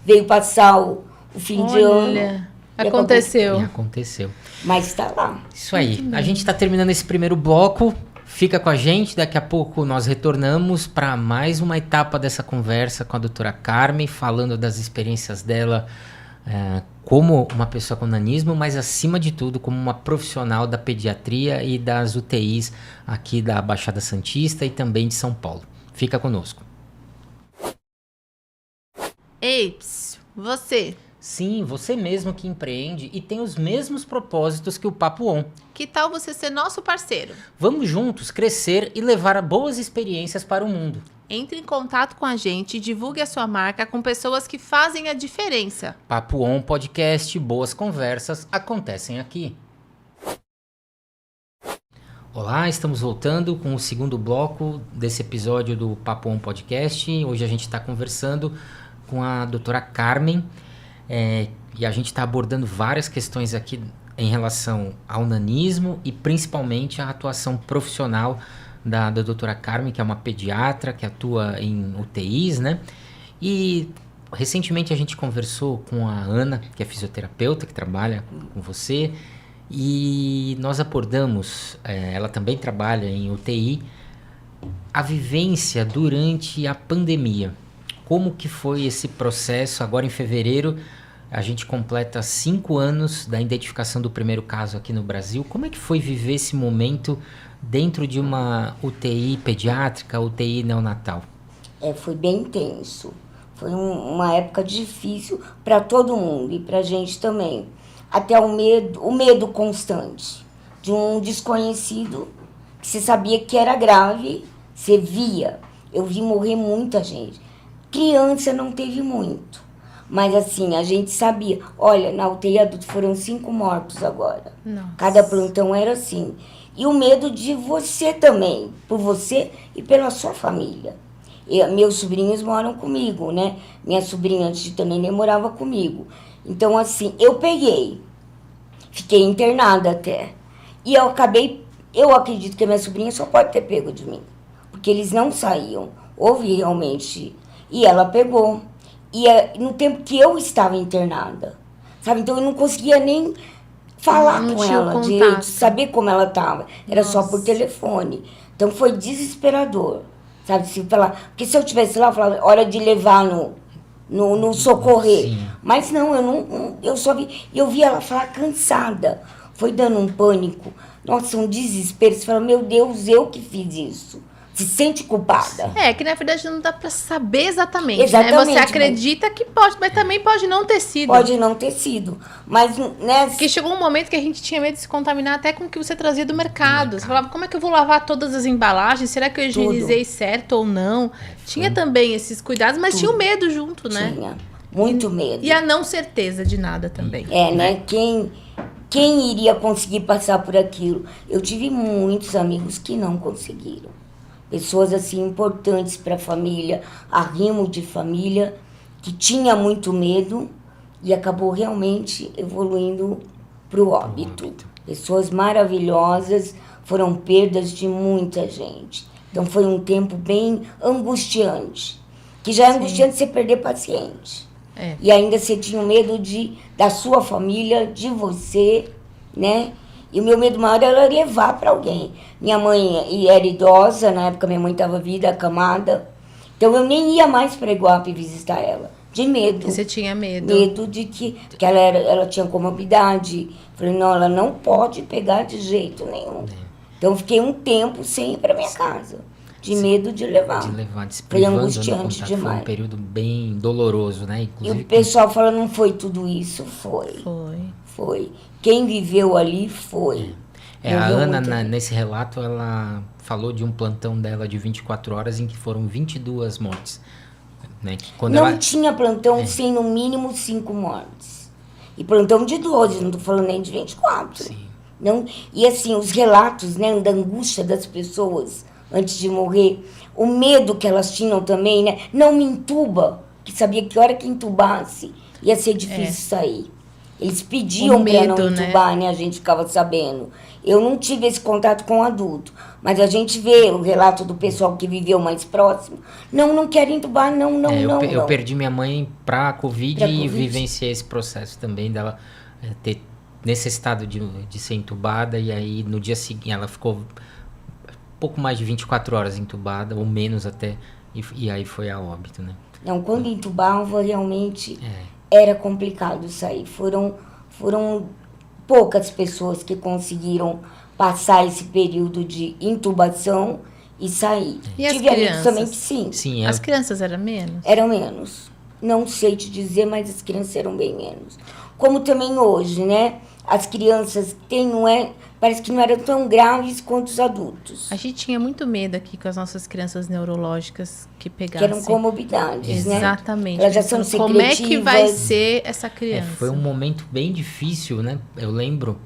C: Veio passar o fim de ano.
B: Aconteceu.
C: Mas está lá.
B: Isso aí. A gente está terminando esse primeiro bloco. Fica com a gente. Daqui a pouco nós retornamos para mais uma etapa dessa conversa com a doutora Carmen, falando das experiências dela como uma pessoa com nanismo, mas acima de tudo como uma profissional da pediatria e das UTIs aqui da Baixada Santista e também de São Paulo. Fica conosco.
A: Ei, você...
B: Sim, você mesmo que empreende e tem os mesmos propósitos que o Papo On.
A: Que tal você ser nosso parceiro?
B: Vamos juntos crescer e levar boas experiências para o mundo.
A: Entre em contato com a gente e divulgue a sua marca com pessoas que fazem a diferença.
B: Papo On Podcast, boas conversas acontecem aqui. Olá, estamos voltando com o segundo bloco desse episódio do Papo On Podcast. Hoje a gente está conversando com a doutora Carmen. E a gente está abordando várias questões aqui em relação ao nanismo e principalmente a atuação profissional da doutora Carmen, que é uma pediatra que atua em UTIs, né? E recentemente a gente conversou com a Ana, que é fisioterapeuta, que trabalha com você, e nós abordamos, ela também trabalha em UTI, a vivência durante a pandemia. Como que foi esse processo agora em fevereiro? a gente completa 5 anos da identificação do primeiro caso aqui no Brasil. Como é que foi viver esse momento dentro de uma UTI pediátrica, UTI neonatal?
C: Foi bem intenso. Foi uma época difícil para todo mundo e para a gente também. Até o medo constante de um desconhecido que você sabia que era grave, você via. Eu vi morrer muita gente. Criança não teve muito, mas assim, a gente sabia. Olha, na UTI adulto foram 5 mortos agora.
A: Nossa.
C: Cada plantão era assim. E o medo de você também, por você e pela sua família. Meus sobrinhos moram comigo, né? Minha sobrinha antes de ter neném morava comigo. Então, assim, eu fiquei internada até. E eu acredito que a minha sobrinha só pode ter pego de mim. Porque eles não saíam. Houve realmente. E ela pegou. E no tempo que eu estava internada, sabe? Então eu não conseguia nem falar com ela direito, saber como ela estava. Era só por telefone. Então foi desesperador, sabe? Se falar, porque se eu estivesse lá, eu falava, hora de levar no socorrer.
B: Sim.
C: Mas não, eu só vi ela falar cansada. Foi dando um pânico. Nossa, um desespero. Você fala, meu Deus, eu que fiz isso. Se sente culpada.
A: Que na verdade não dá pra saber exatamente,
C: Exatamente,
A: né? Você acredita que pode, mas também pode não ter sido.
C: Pode não ter sido. Mas, né?
A: Porque chegou um momento que a gente tinha medo de se contaminar até com o que você trazia do mercado. Você falava, como é que eu vou lavar todas as embalagens? Será que eu higienizei certo ou não? Tinha também esses cuidados, mas tinha o medo junto, né?
C: Tinha. Muito medo.
A: E a não certeza de nada também.
C: Né? Quem iria conseguir passar por aquilo? Eu tive muitos amigos que não conseguiram. Pessoas assim importantes para a família, arrimo de família, que tinha muito medo e acabou realmente evoluindo para o óbito. Pessoas maravilhosas, foram perdas de muita gente. Então foi um tempo bem angustiante, que já é angustiante você perder paciente. E ainda você tinha o medo da sua família, de você, né? E o meu medo maior era levar para alguém. Minha mãe era idosa, na época minha mãe estava viva, acamada. Então eu nem ia mais para Iguape visitar ela, de medo.
A: Você tinha medo?
C: Medo de que ela tinha comorbidade. Falei, não, ela não pode pegar de jeito nenhum. Então eu fiquei um tempo sem ir para minha casa, de medo de levar. Foi angustiante demais.
B: Foi um período bem doloroso, né? Inclusive,
C: e o pessoal fala, não foi tudo isso? Foi. Quem viveu ali foi.
B: A Ana, nesse relato, ela falou de um plantão dela de 24 horas em que foram 22 mortes. Né? Que quando
C: não tinha plantão sem no mínimo 5 mortes. E plantão de 12, não estou falando nem de 24.
B: Sim.
C: Não, e assim, os relatos, né, da angústia das pessoas antes de morrer, o medo que elas tinham também, né? Não me entuba, que sabia que a hora que entubasse ia ser difícil sair. Eles pediam para não entubar, né? A gente ficava sabendo. Eu não tive esse contato com o adulto, mas a gente vê o relato do pessoal que viveu mais próximo. Não quero entubar, não.
B: Eu perdi minha mãe para Covid e vivenciei esse processo também dela ter necessitado de ser entubada. E aí, no dia seguinte, ela ficou pouco mais de 24 horas entubada, ou menos até, e aí foi a óbito, né?
C: Não, quando entubava, realmente era complicado sair. Foram poucas pessoas que conseguiram passar esse período de intubação e sair.
A: E as
C: crianças também que sim.
A: As crianças eram menos?
C: Eram menos. Não sei te dizer, mas as crianças eram bem menos. Como também hoje, né? As crianças parece que não eram tão graves quanto os adultos.
A: A gente tinha muito medo aqui com as nossas crianças neurológicas que pegassem.
C: Que eram comorbidades, né?
A: Exatamente.
C: Elas já são secretivas.
A: Como é que vai ser essa criança?
B: Foi um momento bem difícil, né? Eu lembro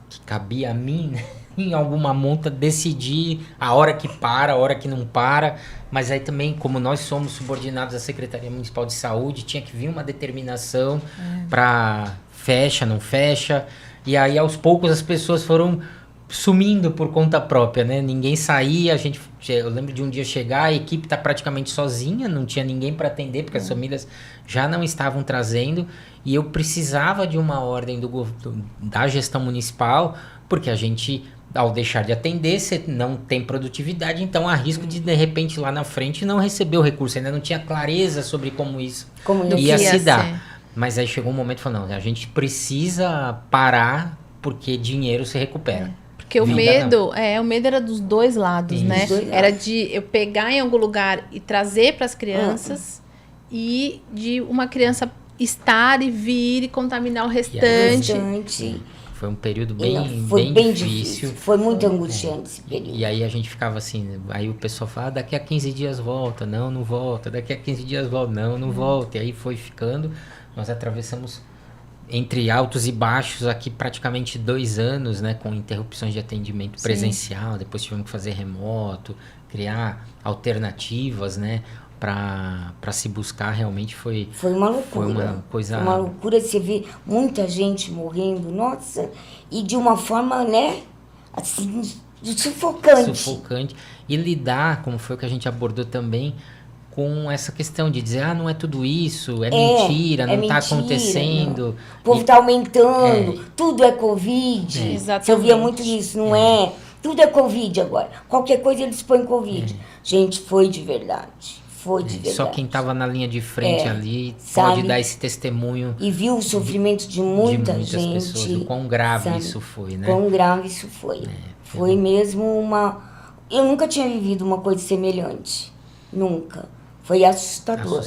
B: que cabia a mim, né? Em alguma monta, decidir a hora que para, a hora que não para. Mas aí também, como nós somos subordinados à Secretaria Municipal de Saúde, tinha que vir uma determinação para fecha, não fecha. E aí, aos poucos, as pessoas foram sumindo por conta própria, né? Ninguém saía, eu lembro de um dia chegar, a equipe tá praticamente sozinha, não tinha ninguém para atender, porque as famílias já não estavam trazendo, e eu precisava de uma ordem da gestão municipal, porque a gente, ao deixar de atender, você não tem produtividade, então há risco de repente, lá na frente, não receber o recurso, ainda não tinha clareza sobre como isso ia se dar. Mas aí chegou um momento e falou, não, a gente precisa parar, porque dinheiro se recupera.
A: Porque o medo era dos dois lados,
B: Isso.
A: né? Era de eu pegar em algum lugar e trazer para as crianças e de uma criança estar e vir e contaminar o restante.
B: Foi um período
C: foi
B: bem difícil.
C: Foi muito angustiante esse período.
B: E aí a gente ficava assim, aí o pessoal fala, daqui a 15 dias volta, não volta, daqui a 15 dias volta, não volta. E aí foi ficando, nós atravessamos entre altos e baixos aqui praticamente 2 anos, né, com interrupções de atendimento presencial, depois tivemos que fazer remoto, criar alternativas, né, para se buscar. Realmente foi
C: uma loucura.
B: Foi uma coisa...
C: Foi uma loucura, você vê muita gente morrendo, nossa, e de uma forma, né, assim, sufocante.
B: E lidar, como foi o que a gente abordou também, com essa questão de dizer, não é tudo isso, é mentira, não está acontecendo.
C: Não. O povo está aumentando, tudo é Covid.
A: Exatamente.
C: Você ouvia muito isso, não é? Tudo é Covid agora. Qualquer coisa eles põem Covid. Gente, foi de verdade. Foi de verdade.
B: Só quem estava na linha de frente ali
C: sabe?
B: Pode dar esse testemunho.
C: E viu o sofrimento de muitas gente.
B: Pessoas, o quão grave
C: sabe?
B: Isso foi, né?
C: Quão grave isso foi. Foi mesmo uma... Eu nunca tinha vivido uma coisa semelhante. Nunca. Foi assustador.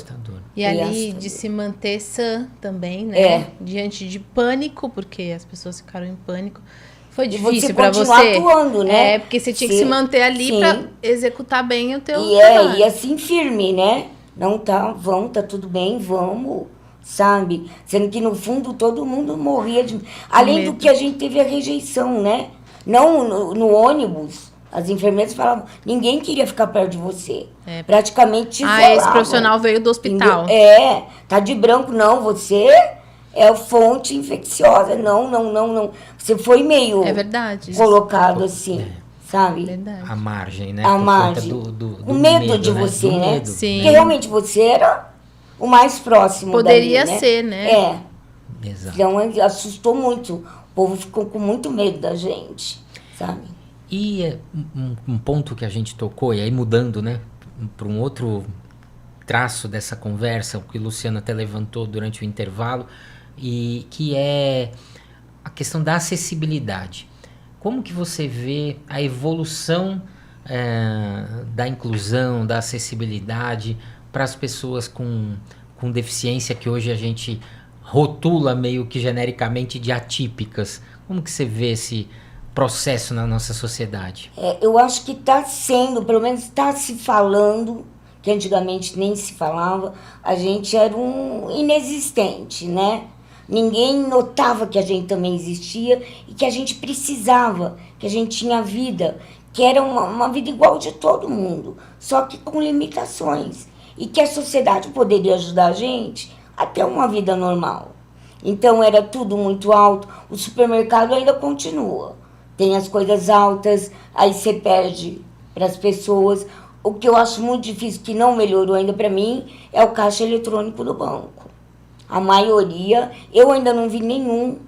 A: E ali de se manter sã também, né? Diante de pânico, porque as pessoas ficaram em pânico. Foi difícil para você.
C: Atuando, né?
A: Porque você tinha que se manter ali para executar bem o teu trabalho.
C: E assim firme, né? Não tá, tá tudo bem, vamos, sabe? Sendo que no fundo todo mundo morria de... Além do que a gente teve a rejeição, né? Não no ônibus. As enfermeiras falavam, ninguém queria ficar perto de você. Praticamente te isolavam.
A: Esse profissional veio do hospital.
C: Tá de branco, não, você é fonte infecciosa. Não. Você foi meio colocado assim, sabe?
A: Verdade.
B: A margem, né?
C: A margem.
B: Do
C: medo de você, né?
A: Sim.
C: Porque realmente você era o mais próximo
A: Poderia
C: dali,
A: ser, né?
C: Exato. Então assustou muito. O povo ficou com muito medo da gente, sabe?
B: E um ponto que a gente tocou, e aí mudando, né, para um outro traço dessa conversa, o que o Luciano até levantou durante o intervalo, e que é a questão da acessibilidade. Como que você vê a evolução da inclusão, da acessibilidade para as pessoas com deficiência, que hoje a gente rotula meio que genericamente de atípicas? Como que você vê esse processo na nossa sociedade?
C: Eu acho que está sendo, pelo menos está se falando, que antigamente nem se falava, a gente era um inexistente, né? Ninguém notava que a gente também existia e que a gente precisava, que a gente tinha vida, que era uma vida igual de todo mundo, só que com limitações. E que a sociedade poderia ajudar a gente a ter uma vida normal. Então era tudo muito alto, o supermercado ainda continua. Tem as coisas altas, aí você perde para as pessoas. O que eu acho muito difícil, que não melhorou ainda para mim, é o caixa eletrônico do banco. A maioria, eu ainda não vi nenhum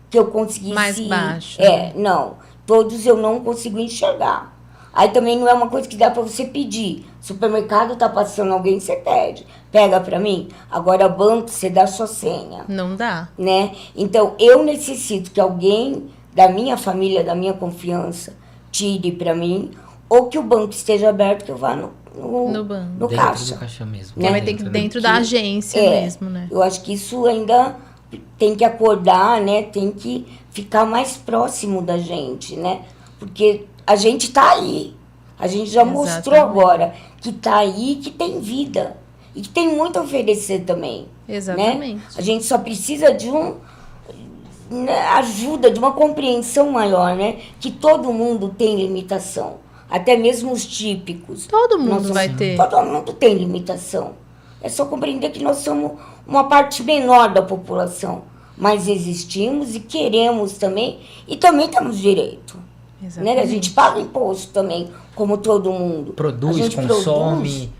C: que eu conseguisse...
A: Mais baixo.
C: Não. Todos eu não consigo enxergar. Aí também não é uma coisa que dá para você pedir. Supermercado tá passando alguém, você pede. Pega para mim. Agora, banco, você dá sua senha.
A: Não dá.
C: Né? Então, eu necessito que alguém... da minha família, da minha confiança, tire para mim, ou que o banco esteja aberto, que eu vá no banco. No caixa.
B: Do caixa mesmo.
A: Né? Vai ter que dentro da agência mesmo, né?
C: Eu acho que isso ainda tem que acordar, né? Tem que ficar mais próximo da gente, né? Porque a gente tá aí. A gente já mostrou agora que tá aí, que tem vida. E que tem muito a oferecer também.
A: Exatamente.
C: Né? A gente só precisa de ajuda, de uma compreensão maior, né? Que todo mundo tem limitação, até mesmo os típicos.
A: Todo mundo vai ter.
C: Todo mundo tem limitação. É só compreender que nós somos uma parte menor da população, mas existimos e queremos também, e também temos direito. Né? A gente paga imposto também, como todo mundo.
B: Produz, consome.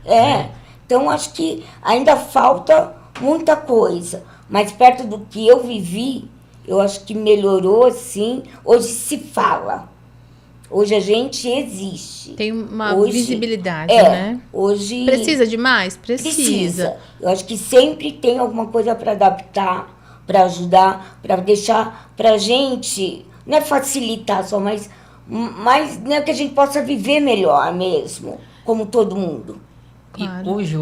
C: Então, acho que ainda falta muita coisa. Mas perto do que eu vivi, eu acho que melhorou, sim. Hoje se fala. Hoje a gente existe.
A: Tem uma visibilidade, né?
C: Hoje...
A: Precisa de mais? Precisa.
C: Eu acho que sempre tem alguma coisa para adaptar, para ajudar, para deixar pra gente, não é facilitar só, mas né, que a gente possa viver melhor mesmo, como todo mundo.
B: Claro. E hoje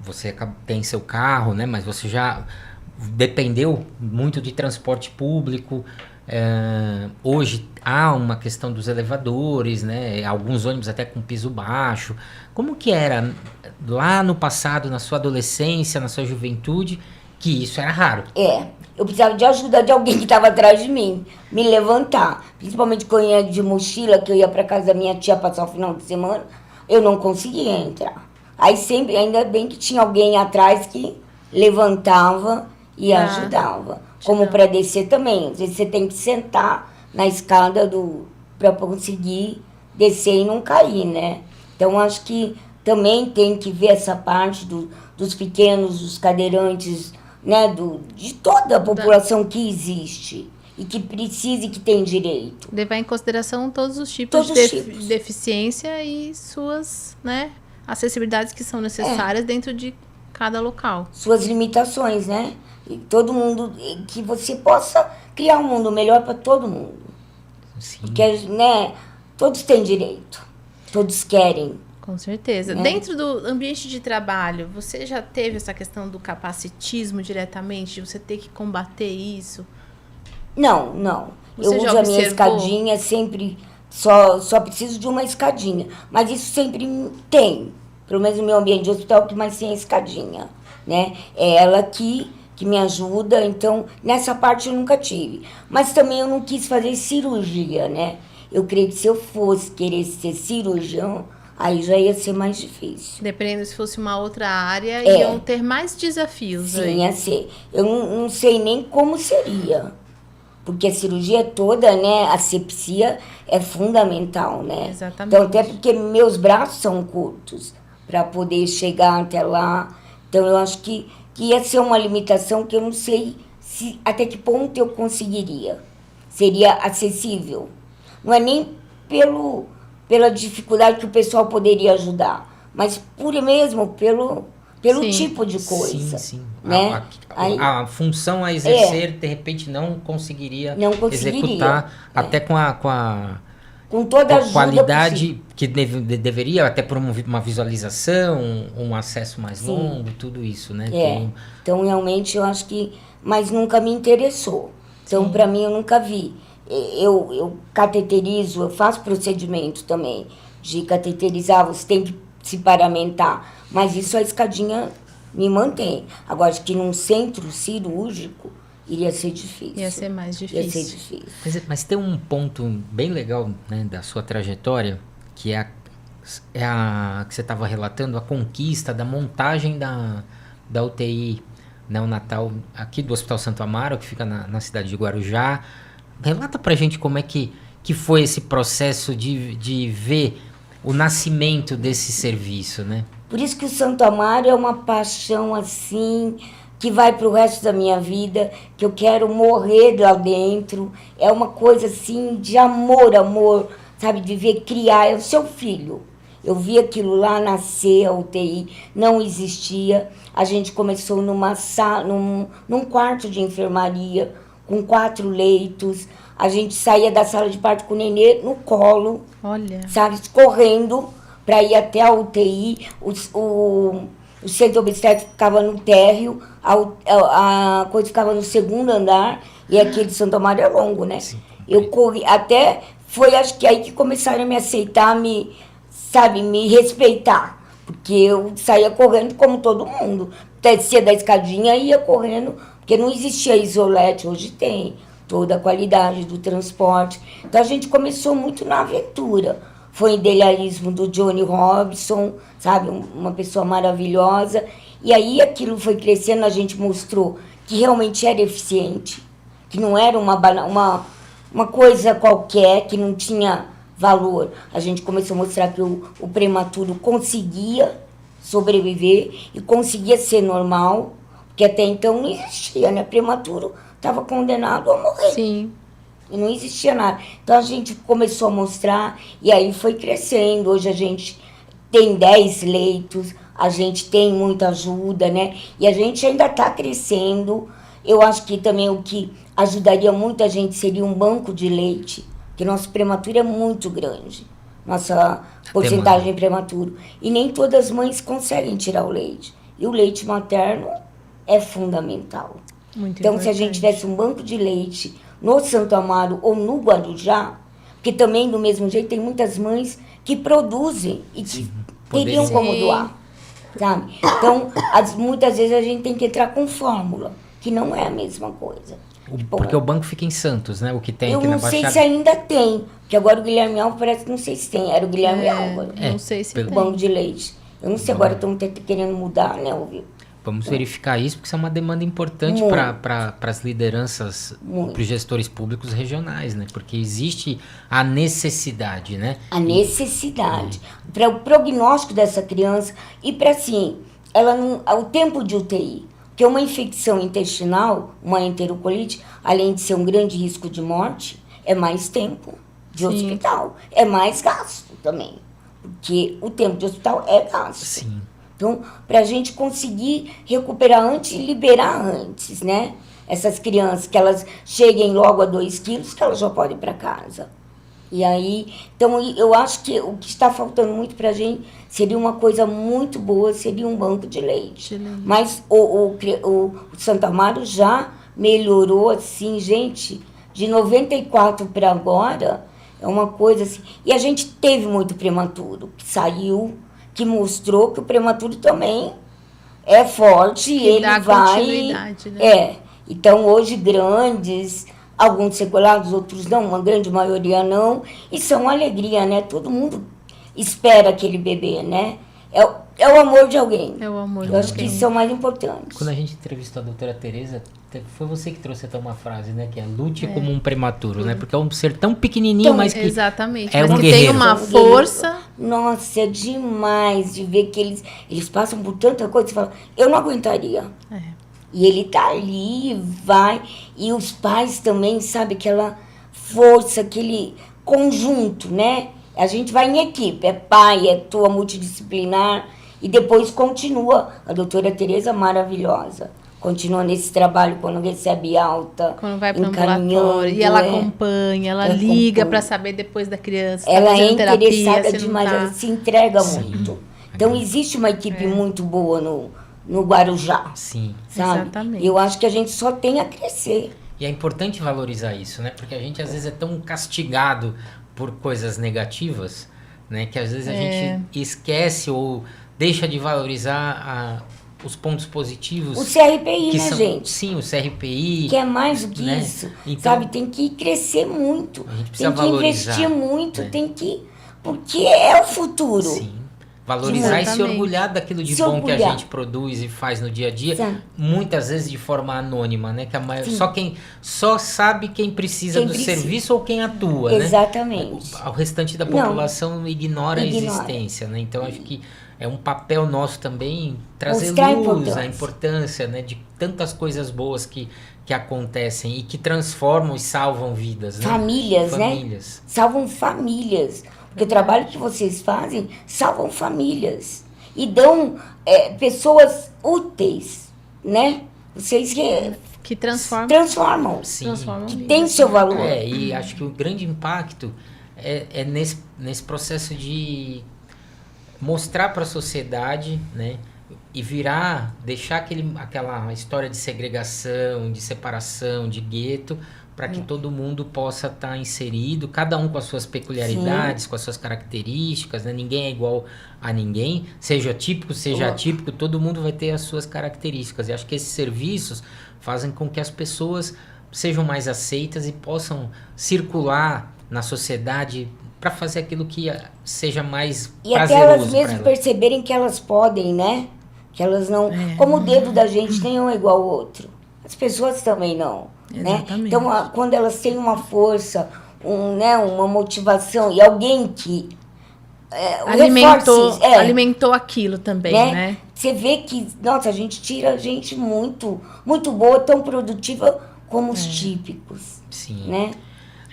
B: você tem seu carro, né? Mas você já dependeu muito de transporte público. Hoje há uma questão dos elevadores, né? Alguns ônibus até com piso baixo. Como que era lá no passado, na sua adolescência, na sua juventude, que isso era raro?
C: Eu precisava de ajuda de alguém que estava atrás de mim, me levantar. Principalmente quando eu ia de mochila, que eu ia para casa da minha tia passar o final de semana, eu não conseguia entrar. Aí sempre, ainda bem que tinha alguém atrás que levantava e ajudava. Como para descer também. Às vezes você tem que sentar na escada para conseguir descer e não cair, né? Então, acho que também tem que ver essa parte dos pequenos, dos cadeirantes, né? De toda a população que existe e que precisa e que tem direito.
A: Levar em consideração todos os tipos de deficiência e suas, né, acessibilidades que são necessárias dentro de cada local.
C: Suas limitações, né? E todo mundo, que você possa criar um mundo melhor para todo mundo.
B: Sim.
C: Porque, né, todos têm direito, todos querem.
A: Com certeza. Dentro do ambiente de trabalho, você já teve essa questão do capacitismo diretamente, de você ter que combater isso?
C: Não. Eu uso a minha escadinha sempre, só preciso de uma escadinha. Mas isso sempre tem. Pelo menos no meu ambiente de hospital, o que mais tem é a escadinha, né? É ela que me ajuda, então nessa parte eu nunca tive. Mas também eu não quis fazer cirurgia, né? Eu creio que se eu fosse querer ser cirurgião, aí já ia ser mais difícil.
A: Dependendo se fosse uma outra área, iam ter mais desafios.
C: Sim, ia ser. Eu não sei nem como seria. Porque a cirurgia toda, né, a asepsia é fundamental, né?
A: Exatamente.
C: Então, até porque meus braços são curtos para poder chegar até lá. Então, eu acho que ia ser uma limitação que eu não sei até que ponto eu conseguiria. Seria acessível. Não é nem pela dificuldade que o pessoal poderia ajudar, mas mesmo pelo tipo de coisa.
B: Sim.
C: Né?
B: A função a exercer, de repente, não conseguiria executar, até
C: com toda a
B: qualidade que deveria, até por uma visualização, um acesso mais longo, tudo isso, né?
C: Então, realmente, eu acho que... Mas nunca me interessou. Então, para mim, eu nunca vi. Eu cateterizo, eu faço procedimento também de cateterizar, você tem que se paramentar. Mas isso a escadinha me mantém. Agora, acho que num centro cirúrgico iria ser difícil.
A: Ia ser mais difícil.
C: Ia ser difícil.
B: Mas tem um ponto bem legal, né, da sua trajetória, que é a que você estava relatando, a conquista da montagem da UTI neonatal aqui do Hospital Santo Amaro, que fica na cidade de Guarujá. Relata pra gente como é que foi esse processo de ver o nascimento desse serviço, né?
C: Por isso que o Santo Amaro é uma paixão, assim, que vai pro resto da minha vida, que eu quero morrer lá dentro. É uma coisa, assim, de amor, sabe? De ver criar, é o seu filho. Eu vi aquilo lá nascer, a UTI, não existia. A gente começou numa sala, num quarto de enfermaria, com 4 leitos. A gente saía da sala de parto com o nenê no colo, sabe, correndo para ir até a UTI. O centro obstétrico ficava no térreo, a coisa ficava no 2º andar, e aquele Santo Amaro é longo, né? Sim. Eu corri, até foi acho que aí que começaram a me aceitar, me respeitar. Porque eu saía correndo como todo mundo. Descia da escadinha e ia correndo, porque não existia isolete, hoje tem toda a qualidade do transporte. Então a gente começou muito na aventura. Foi o idealismo do Johnny Robson, sabe, uma pessoa maravilhosa. E aí aquilo foi crescendo, a gente mostrou que realmente era eficiente, que não era uma uma coisa qualquer que não tinha valor. A gente começou a mostrar que o prematuro conseguia sobreviver e conseguia ser normal, porque até então não existia, né? Prematuro estava condenado a morrer.
A: Sim.
C: E não existia nada. Então a gente começou a mostrar e aí foi crescendo. Hoje a gente tem 10 leitos, a gente tem muita ajuda, né? E a gente ainda está crescendo. Eu acho que também o que ajudaria muito a gente seria um banco de leite, porque nosso prematuro é muito grande, nossa porcentagem de prematuro. E nem todas as mães conseguem tirar o leite. E o leite materno é fundamental.
A: Muito
C: então,
A: importante.
C: se a gente tivesse um banco de leite no Santo Amaro ou no Guarujá, porque também, do mesmo jeito, tem muitas mães que produzem e que teriam como doar, sabe? Então, muitas vezes a gente tem que entrar com fórmula, que não é a mesma coisa.
B: Porque o banco fica em Santos, né? O que tem aqui na Baixada.
C: Eu não sei se ainda tem, porque agora o Guilherme Alves parece que não sei se tem, era o Guilherme Alves.
A: Não sei se
C: o banco de leite. Eu não sei, agora estão querendo mudar, né, Viu?
B: Vamos verificar isso, porque isso é uma demanda importante para as lideranças, para os gestores públicos regionais, né? Porque existe a necessidade, né?
C: A necessidade. Para o prognóstico dessa criança e para, assim, ela não, o tempo de UTI. Porque uma infecção intestinal, uma enterocolite, além de ser um grande risco de morte, é mais tempo de hospital. É mais gasto também. Porque o tempo de hospital é gasto.
B: Sim.
C: Então, para a gente conseguir recuperar antes e liberar antes, né? Essas crianças, que elas cheguem logo a 2 quilos, que elas já podem ir para casa. E aí, então, eu acho que o que está faltando muito para a gente seria uma coisa muito boa, seria um banco de leite. Mas o Santo Amaro já melhorou, assim, gente, de 94 para agora, é uma coisa assim. E a gente teve muito prematuro, que saiu, que mostrou que o prematuro também é forte,
A: que
C: ele
A: dá
C: vai...
A: continuidade, né?
C: Então, hoje, grandes, alguns seculados, outros não, uma grande maioria não, e são alegria, né? Todo mundo espera aquele bebê, né? É o amor de alguém.
A: É o amor de alguém.
C: Eu acho que isso é o mais importante.
B: Quando a gente entrevistou a doutora Tereza, foi você que trouxe até uma frase, né? Que é lute como um prematuro, né? Porque é um ser tão pequenininho, mas que
A: exatamente,
B: é
A: mas
B: um
A: que
B: guerreiro.
A: tem uma força.
C: Nossa, é demais de ver que eles passam por tanta coisa. Você fala, eu não aguentaria. E ele tá ali, vai. E os pais também, sabe? Aquela força, aquele conjunto, né? A gente vai em equipe. É pai, é tua multidisciplinar. E depois continua. A doutora Tereza, maravilhosa. Continua nesse trabalho quando recebe alta.
A: Quando vai para o ambulatório. E ela acompanha, ela liga para saber depois da criança.
C: Ela
A: tá
C: é
A: terapia,
C: interessada demais, ela se entrega muito.
B: Sim.
C: Então, existe uma equipe muito boa no Guarujá.
B: Sim.
C: Sabe?
A: Exatamente.
C: Eu acho que a gente só tem a crescer.
B: E é importante valorizar isso, né? Porque a gente às vezes é tão castigado por coisas negativas, né? Que às vezes a gente esquece ou deixa de valorizar os pontos positivos.
C: O CRPI,
B: que
C: né,
B: são,
C: gente?
B: Sim, o CRPI.
C: Que é mais do que
B: né?
C: isso.
B: Então,
C: sabe? Tem que crescer muito.
B: A gente precisa
C: tem que
B: valorizar,
C: investir muito.
B: né?
C: Tem que... Porque é o futuro.
B: Sim. Valorizar e se orgulhar daquilo de bom que a gente produz e faz no dia a dia, muitas vezes de forma anônima, né? Que só sabe quem precisa do serviço ou quem atua,
C: exatamente.
B: né? O restante da população ignora a existência, né? Então acho que é um papel nosso também trazer luz, a importância, né, de tantas coisas boas que acontecem e que transformam e salvam vidas, né?
C: Famílias, né? Salvam famílias. Porque o trabalho que vocês fazem salvam famílias. E dão pessoas úteis, né? Vocês
A: que transformam.
B: Sim.
C: Que tem seu valor.
B: E acho que o grande impacto é nesse processo de mostrar para a sociedade, né? E deixar aquela história de segregação, de separação, de gueto, para que todo mundo possa estar inserido, cada um com as suas peculiaridades, com as suas características, né? Ninguém é igual a ninguém, seja típico, seja atípico, todo mundo vai ter as suas características. E acho que esses serviços fazem com que as pessoas sejam mais aceitas e possam circular na sociedade para fazer aquilo que seja mais prazeroso.
C: E até elas mesmo perceberem que elas podem, né? Que elas não... Como o dedo da gente nenhum é igual ao outro. As pessoas também não. né?
A: Exatamente.
C: Então, quando elas têm uma força, uma motivação e alguém que
A: alimentou aquilo também, né?
C: Você vê que, nossa, a gente tira gente muito, muito boa, tão produtiva como os típicos.
B: Sim.
C: Né?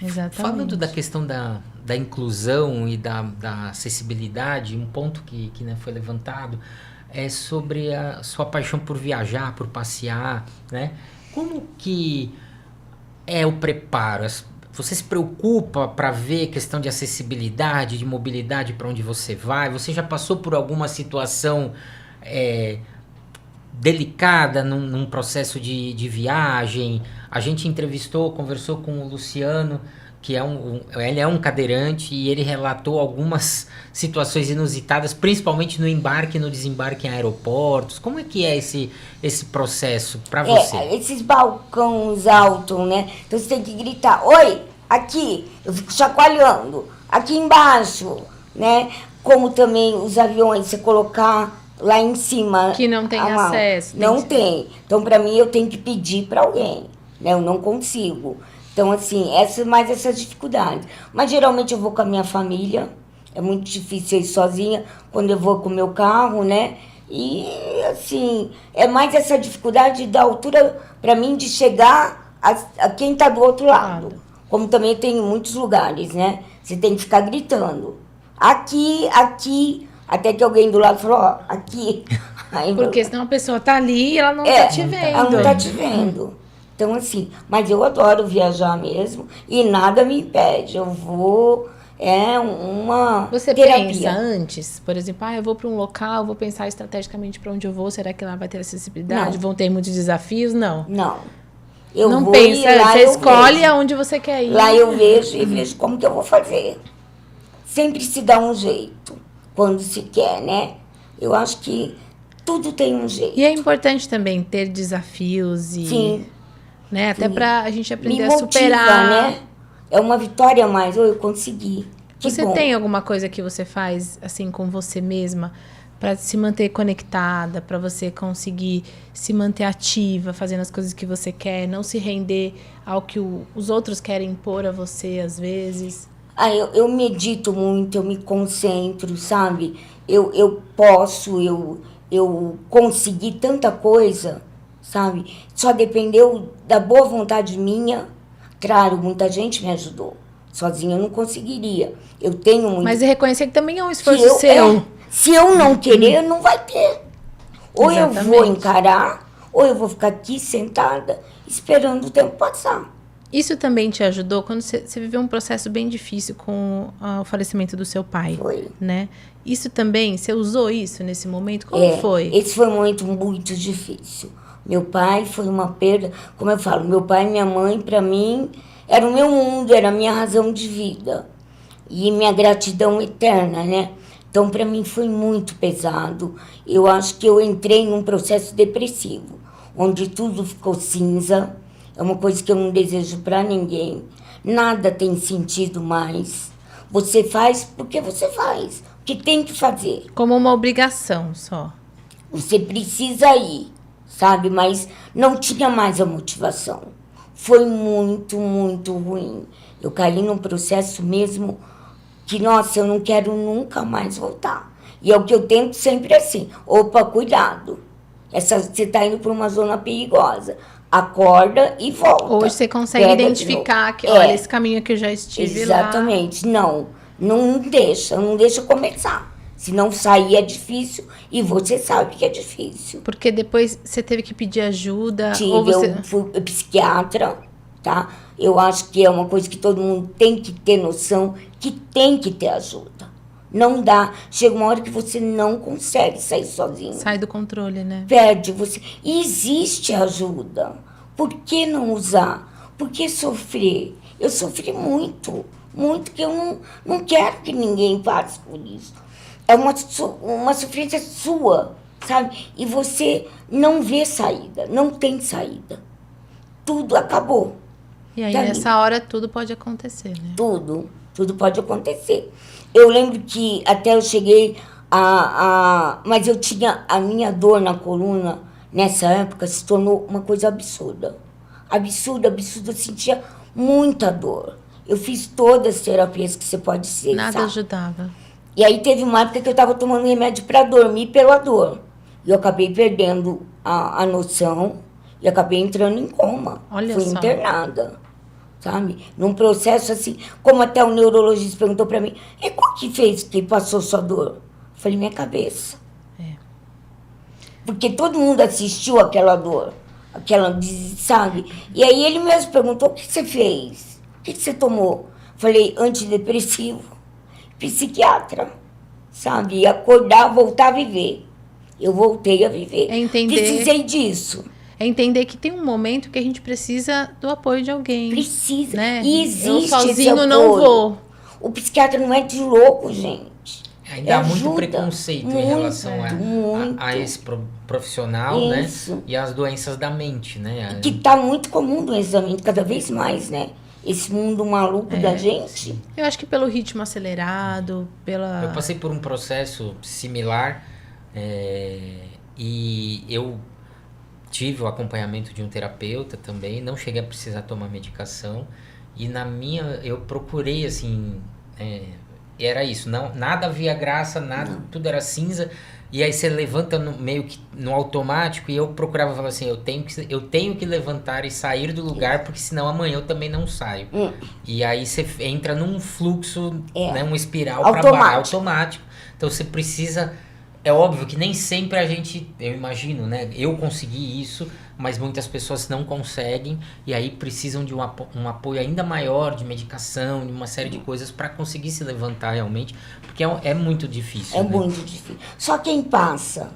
A: Exatamente.
B: Falando da questão da inclusão e da acessibilidade, um ponto que né, foi levantado é sobre a sua paixão por viajar, por passear, né? Como que é o preparo? Você se preocupa para ver questão de acessibilidade, de mobilidade para onde você vai? Você já passou por alguma situação delicada num processo de viagem? A gente conversou com o Luciano, que ele é um cadeirante, e ele relatou algumas situações inusitadas, principalmente no embarque e no desembarque em aeroportos. Como é que é esse processo para você?
C: Esses balcões altos, né? Então você tem que gritar, oi, aqui, eu fico chacoalhando, aqui embaixo, né? Como também os aviões, você colocar lá em cima.
A: Que não tem acesso.
C: Não tem. Então, para mim, eu tenho que pedir para alguém, né? Eu não consigo. Então, assim, mais essa dificuldade. Mas, geralmente, eu vou com a minha família. É muito difícil ir sozinha quando eu vou com o meu carro, né? E, assim, é mais essa dificuldade da altura, para mim, de chegar a quem está do outro lado. Como também tem em muitos lugares, né? Você tem que ficar gritando. Aqui, aqui. Até que alguém do lado falou, ó, aqui. Aí,
A: porque senão a pessoa tá ali e ela não tá te vendo.
C: Ela não tá te vendo. Então, assim, mas eu adoro viajar mesmo e nada me impede. Eu vou, uma
A: Você
C: terapia.
A: pensa antes, por exemplo, eu vou para um local, vou pensar estrategicamente para onde eu vou, será que lá vai ter acessibilidade?
C: Não.
A: Vão ter muitos desafios? Não.
C: Não.
A: Não pensa, você escolhe aonde você quer ir.
C: Lá eu vejo e vejo como que eu vou fazer. Sempre se dá um jeito, quando se quer, né? Eu acho que tudo tem um jeito.
A: E é importante também ter desafios e...
C: Sim.
A: Né? Até pra a gente aprender
C: Me
A: a superar.
C: motiva, né? É uma vitória a mais. Eu consegui.
A: Você tem alguma coisa que você faz assim com você mesma para se manter conectada, para você conseguir se manter ativa, fazendo as coisas que você quer, não se render ao que os outros querem impor a você às vezes?
C: Eu medito muito, eu me concentro, sabe? Eu consegui tanta coisa, sabe? Só dependeu da boa vontade minha. Claro, muita gente me ajudou. Sozinha eu não conseguiria. Eu tenho muito...
A: Mas reconhecer que também é um esforço seu.
C: Se eu não querer, não vai ter. Ou
A: Exatamente.
C: Eu vou encarar, ou eu vou ficar aqui sentada, esperando o tempo passar.
A: Isso também te ajudou quando você viveu um processo bem difícil com o falecimento do seu pai?
C: Foi.
A: Né? Isso também, você usou isso nesse momento? Como foi?
C: Esse foi um momento muito difícil. Meu pai foi uma perda, como eu falo, meu pai e minha mãe, para mim, era o meu mundo, era a minha razão de vida. E minha gratidão eterna, né? Então, para mim, foi muito pesado. Eu acho que eu entrei num processo depressivo, onde tudo ficou cinza. É uma coisa que eu não desejo para ninguém. Nada tem sentido mais. Você faz porque você faz, porque tem que fazer.
A: Como uma obrigação só.
C: Você precisa ir, sabe? Mas não tinha mais a motivação. Foi muito, muito ruim. Eu caí num processo mesmo que, nossa, eu não quero nunca mais voltar. E é o que eu tento sempre assim. Opa, cuidado. Você está indo para uma zona perigosa. Acorda e volta.
A: Hoje você consegue identificar que, olha, esse caminho que eu já estive lá.
C: Exatamente. Não deixa começar. Se não sair é difícil e você sabe que é difícil.
A: Porque depois você teve que pedir ajuda?
C: Eu fui psiquiatra, tá? Eu acho que é uma coisa que todo mundo tem que ter noção, que tem que ter ajuda. Não dá. Chega uma hora que você não consegue sair sozinho.
A: Sai do controle, né?
C: Perde você. E existe ajuda. Por que não usar? Por que sofrer? Eu sofri muito. Muito, que eu não quero que ninguém passe por isso. É uma sofrência sua, sabe? E você não vê saída. Não tem saída. Tudo acabou.
A: E aí, nessa hora, tudo pode acontecer, né?
C: Tudo pode acontecer. Eu lembro que até eu cheguei mas eu tinha a minha dor na coluna, nessa época, se tornou uma coisa absurda. Absurdo, absurdo. Eu sentia muita dor. Eu fiz todas as terapias que você pode ser,
A: Nada
C: sabe?
A: ajudava.
C: E aí teve uma época que eu tava tomando remédio para dormir pela dor. E eu acabei perdendo a noção e acabei entrando em coma.
A: Olha
C: Fui
A: só.
C: internada, sabe? Num processo assim, como até o neurologista perguntou para mim, e qual que fez que passou sua dor? Eu falei, minha cabeça.
A: É.
C: Porque todo mundo assistiu aquela dor, sabe? E aí ele mesmo perguntou, o que você fez? O que você tomou? Falei, antidepressivo, psiquiatra, sabe? E acordar, voltar a viver. Eu voltei a viver.
A: É entender...
C: Precisei disso.
A: É entender que tem um momento que a gente precisa do apoio de alguém.
C: Precisa.
A: Né?
C: E existe
A: eu sozinho
C: esse
A: não
C: apoio.
A: vou.
C: O psiquiatra não é de louco, gente.
B: Ainda há muito
C: ajuda.
B: preconceito
C: Muito,
B: em relação a esse profissional,
C: Isso.
B: né? E as doenças da mente, né?
C: Que tá muito comum doença da mente, cada vez mais, né? Esse mundo maluco da gente.
A: Eu acho que pelo ritmo acelerado, pela...
B: Eu passei por um processo similar e eu tive o acompanhamento de um terapeuta também, não cheguei a precisar tomar medicação e eu procurei assim, era isso, nada havia graça, nada, tudo era cinza e aí você levanta meio que no automático e eu procurava falar assim, eu tenho que levantar e sair do lugar porque senão amanhã eu também não saio. E aí você entra num fluxo, né, uma espiral para baixo, automático. Então você precisa... É óbvio que nem sempre a gente, eu imagino, né? Eu consegui isso, mas muitas pessoas não conseguem e aí precisam de um apoio ainda maior, de medicação, de uma série de coisas para conseguir se levantar realmente, porque é muito difícil.
C: É
B: né?
C: muito difícil. Só quem passa,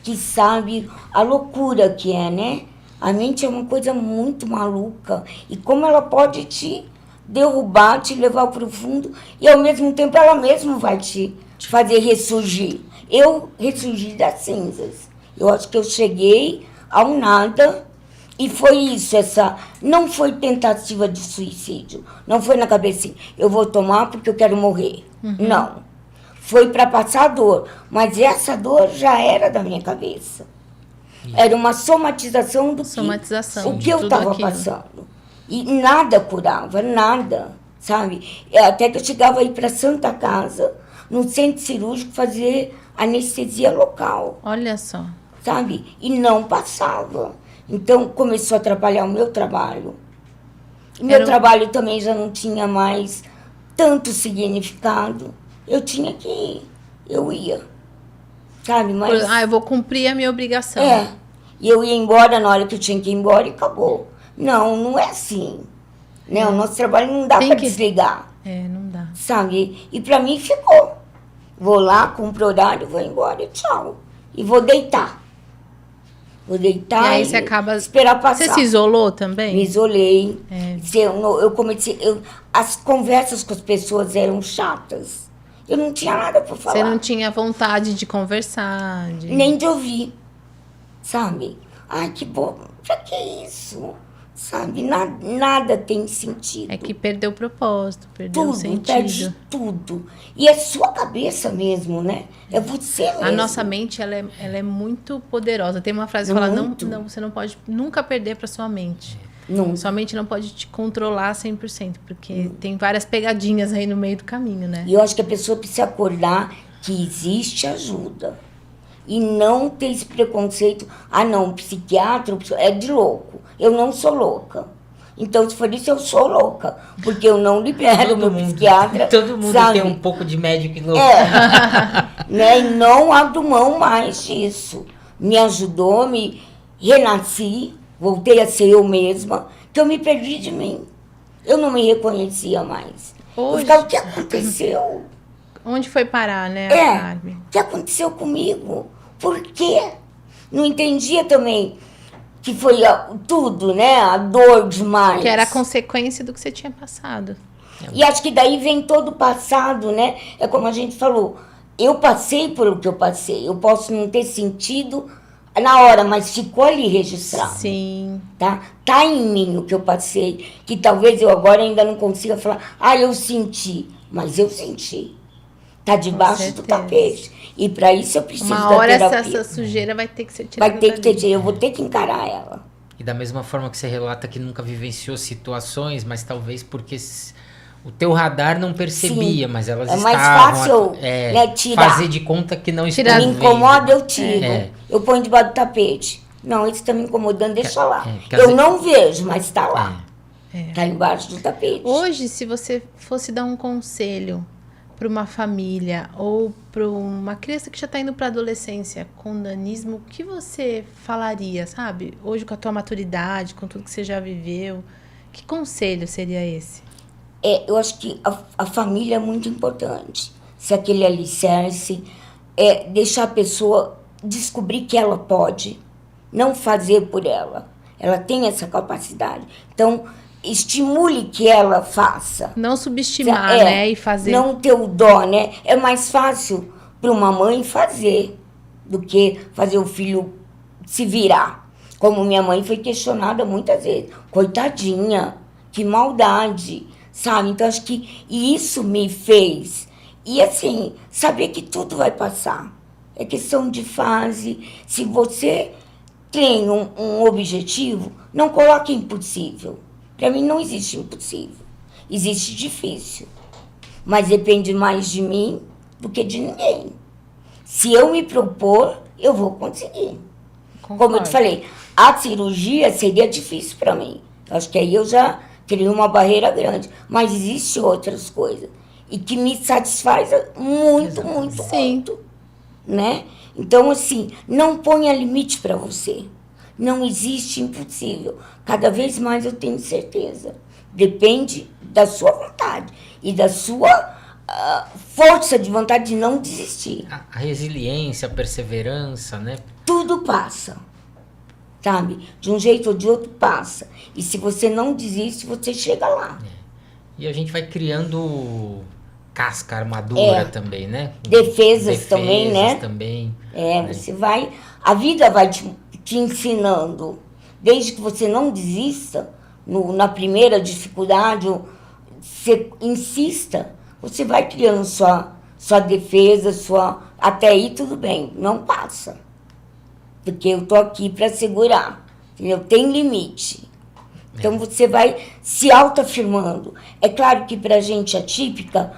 C: que sabe a loucura que é, né? A mente é uma coisa muito maluca e como ela pode te derrubar, te levar para o fundo e ao mesmo tempo ela mesma vai te fazer ressurgir. Eu ressurgi das cinzas. Eu acho que eu cheguei ao nada e foi isso, não foi tentativa de suicídio. Não foi na cabeça assim, eu vou tomar porque eu quero morrer. Não. Foi para passar dor. Mas essa dor já era da minha cabeça. Era uma somatização do o que eu estava passando. E nada curava, nada, sabe? Até que eu chegava a ir para Santa Casa, no centro cirúrgico, fazer anestesia local.
A: Olha só.
C: Sabe? E não passava. Então, começou a atrapalhar o meu trabalho. Meu trabalho também já não tinha mais tanto significado. Eu tinha que ir. Eu ia. Sabe? Mas...
A: eu vou cumprir a minha obrigação.
C: E eu ia embora na hora que eu tinha que ir embora e acabou. Não é assim. Né? O nosso trabalho não dá para desligar.
A: Não dá.
C: Sabe? E para mim ficou. Vou lá, cumpro horário, vou embora e tchau. E vou deitar. Vou deitar
A: e aí você acaba...
C: esperar passar.
A: Você se isolou também?
C: Me isolei. Eu comecei... as conversas com as pessoas eram chatas. Eu não tinha nada para falar.
A: Você não tinha vontade de conversar?
C: Nem de ouvir. Sabe? Ai, que bom. Pra que isso? Sabe? Nada tem sentido.
A: É que perdeu o propósito, perdeu o sentido.
C: Perde tudo. E é sua cabeça mesmo, né? É você mesmo.
A: A nossa mente, ela é muito poderosa. Tem uma frase que fala, não, você não pode nunca perder para sua mente.
C: Não.
A: Sua mente não pode te controlar 100%, porque tem várias pegadinhas aí no meio do caminho, né?
C: E eu acho que a pessoa precisa acordar que existe ajuda. E não ter esse preconceito. Ah, não, psiquiatra é de louco. Eu não sou louca. Então, se for isso, eu sou louca. Porque eu não libero meu psiquiatra.
B: Todo mundo
C: sabe?
B: tem um pouco de médico e louco.
C: Né? E não abro mão mais disso. Me ajudou, me renasci, voltei a ser eu mesma, que eu me perdi de mim. Eu não me reconhecia mais. Eu ficava, o que aconteceu?
A: Onde foi parar, né, Carmen?
C: O que aconteceu comigo? Por quê? Não entendia também que foi tudo, né? A dor demais.
A: Que era a consequência do que você tinha passado.
C: E acho que daí vem todo o passado, né? É como a gente falou, eu passei por o que eu passei. Eu posso não ter sentido na hora, mas ficou ali registrado.
A: Sim.
C: Tá em mim o que eu passei. Que talvez eu agora ainda não consiga falar, eu senti. Mas eu senti. Tá debaixo do tapete. E para isso eu preciso da terapia.
A: Uma hora essa sujeira vai ter que ser tirada.
C: Vai ter que ter. Eu vou ter que encarar ela.
B: E da mesma forma que você relata que nunca vivenciou situações, mas talvez porque o teu radar não percebia, mas elas estavam...
C: É mais fácil, né, tirar.
B: Fazer de conta que não
C: estavam vendo. Me incomoda, eu tiro. Eu ponho debaixo do tapete. Não, isso está me incomodando, deixa lá. Eu não vejo, mas está lá. Está embaixo do tapete.
A: Hoje, se você fosse dar um conselho para uma família ou para uma criança que já está indo para a adolescência com nanismo, o que você falaria, sabe? Hoje, com a tua maturidade, com tudo que você já viveu, que conselho seria esse?
C: Eu acho que a família é muito importante. Se aquele alicerce é deixar a pessoa descobrir que ela pode, não fazer por ela. Ela tem essa capacidade. Então, estimule que ela faça.
A: Não subestimar, né? E fazer.
C: Não ter o dó, né? É mais fácil para uma mãe fazer do que fazer o filho se virar. Como minha mãe foi questionada muitas vezes. Coitadinha, que maldade, sabe? Então, acho que isso me fez. E assim, saber que tudo vai passar. É questão de fase. Se você tem um objetivo, não coloque impossível. Para mim não existe impossível. Existe difícil. Mas depende mais de mim do que de ninguém. Se eu me propor, eu vou conseguir. Concordo. Como eu te falei, a cirurgia seria difícil para mim. Acho que aí eu já teria uma barreira grande. Mas existem outras coisas. E que me satisfaz muito, muito, muito. Né? Então, assim, não ponha limite para você. Não existe impossível. Cada vez mais eu tenho certeza. Depende da sua vontade e da sua força de vontade de não desistir.
B: A resiliência, a perseverança, né?
C: Tudo passa, sabe? De um jeito ou de outro passa. E se você não desiste, você chega lá.
B: E a gente vai criando casca, armadura também, né?
C: Defesas também, né?
B: Também.
C: Você vai... A vida vai te ensinando. Desde que você não desista, na primeira dificuldade, você insista, você vai criando sua defesa, até aí tudo bem, não passa. Porque eu tô aqui para segurar, entendeu? Tem limite. Então você vai se autoafirmando. É claro que pra gente atípica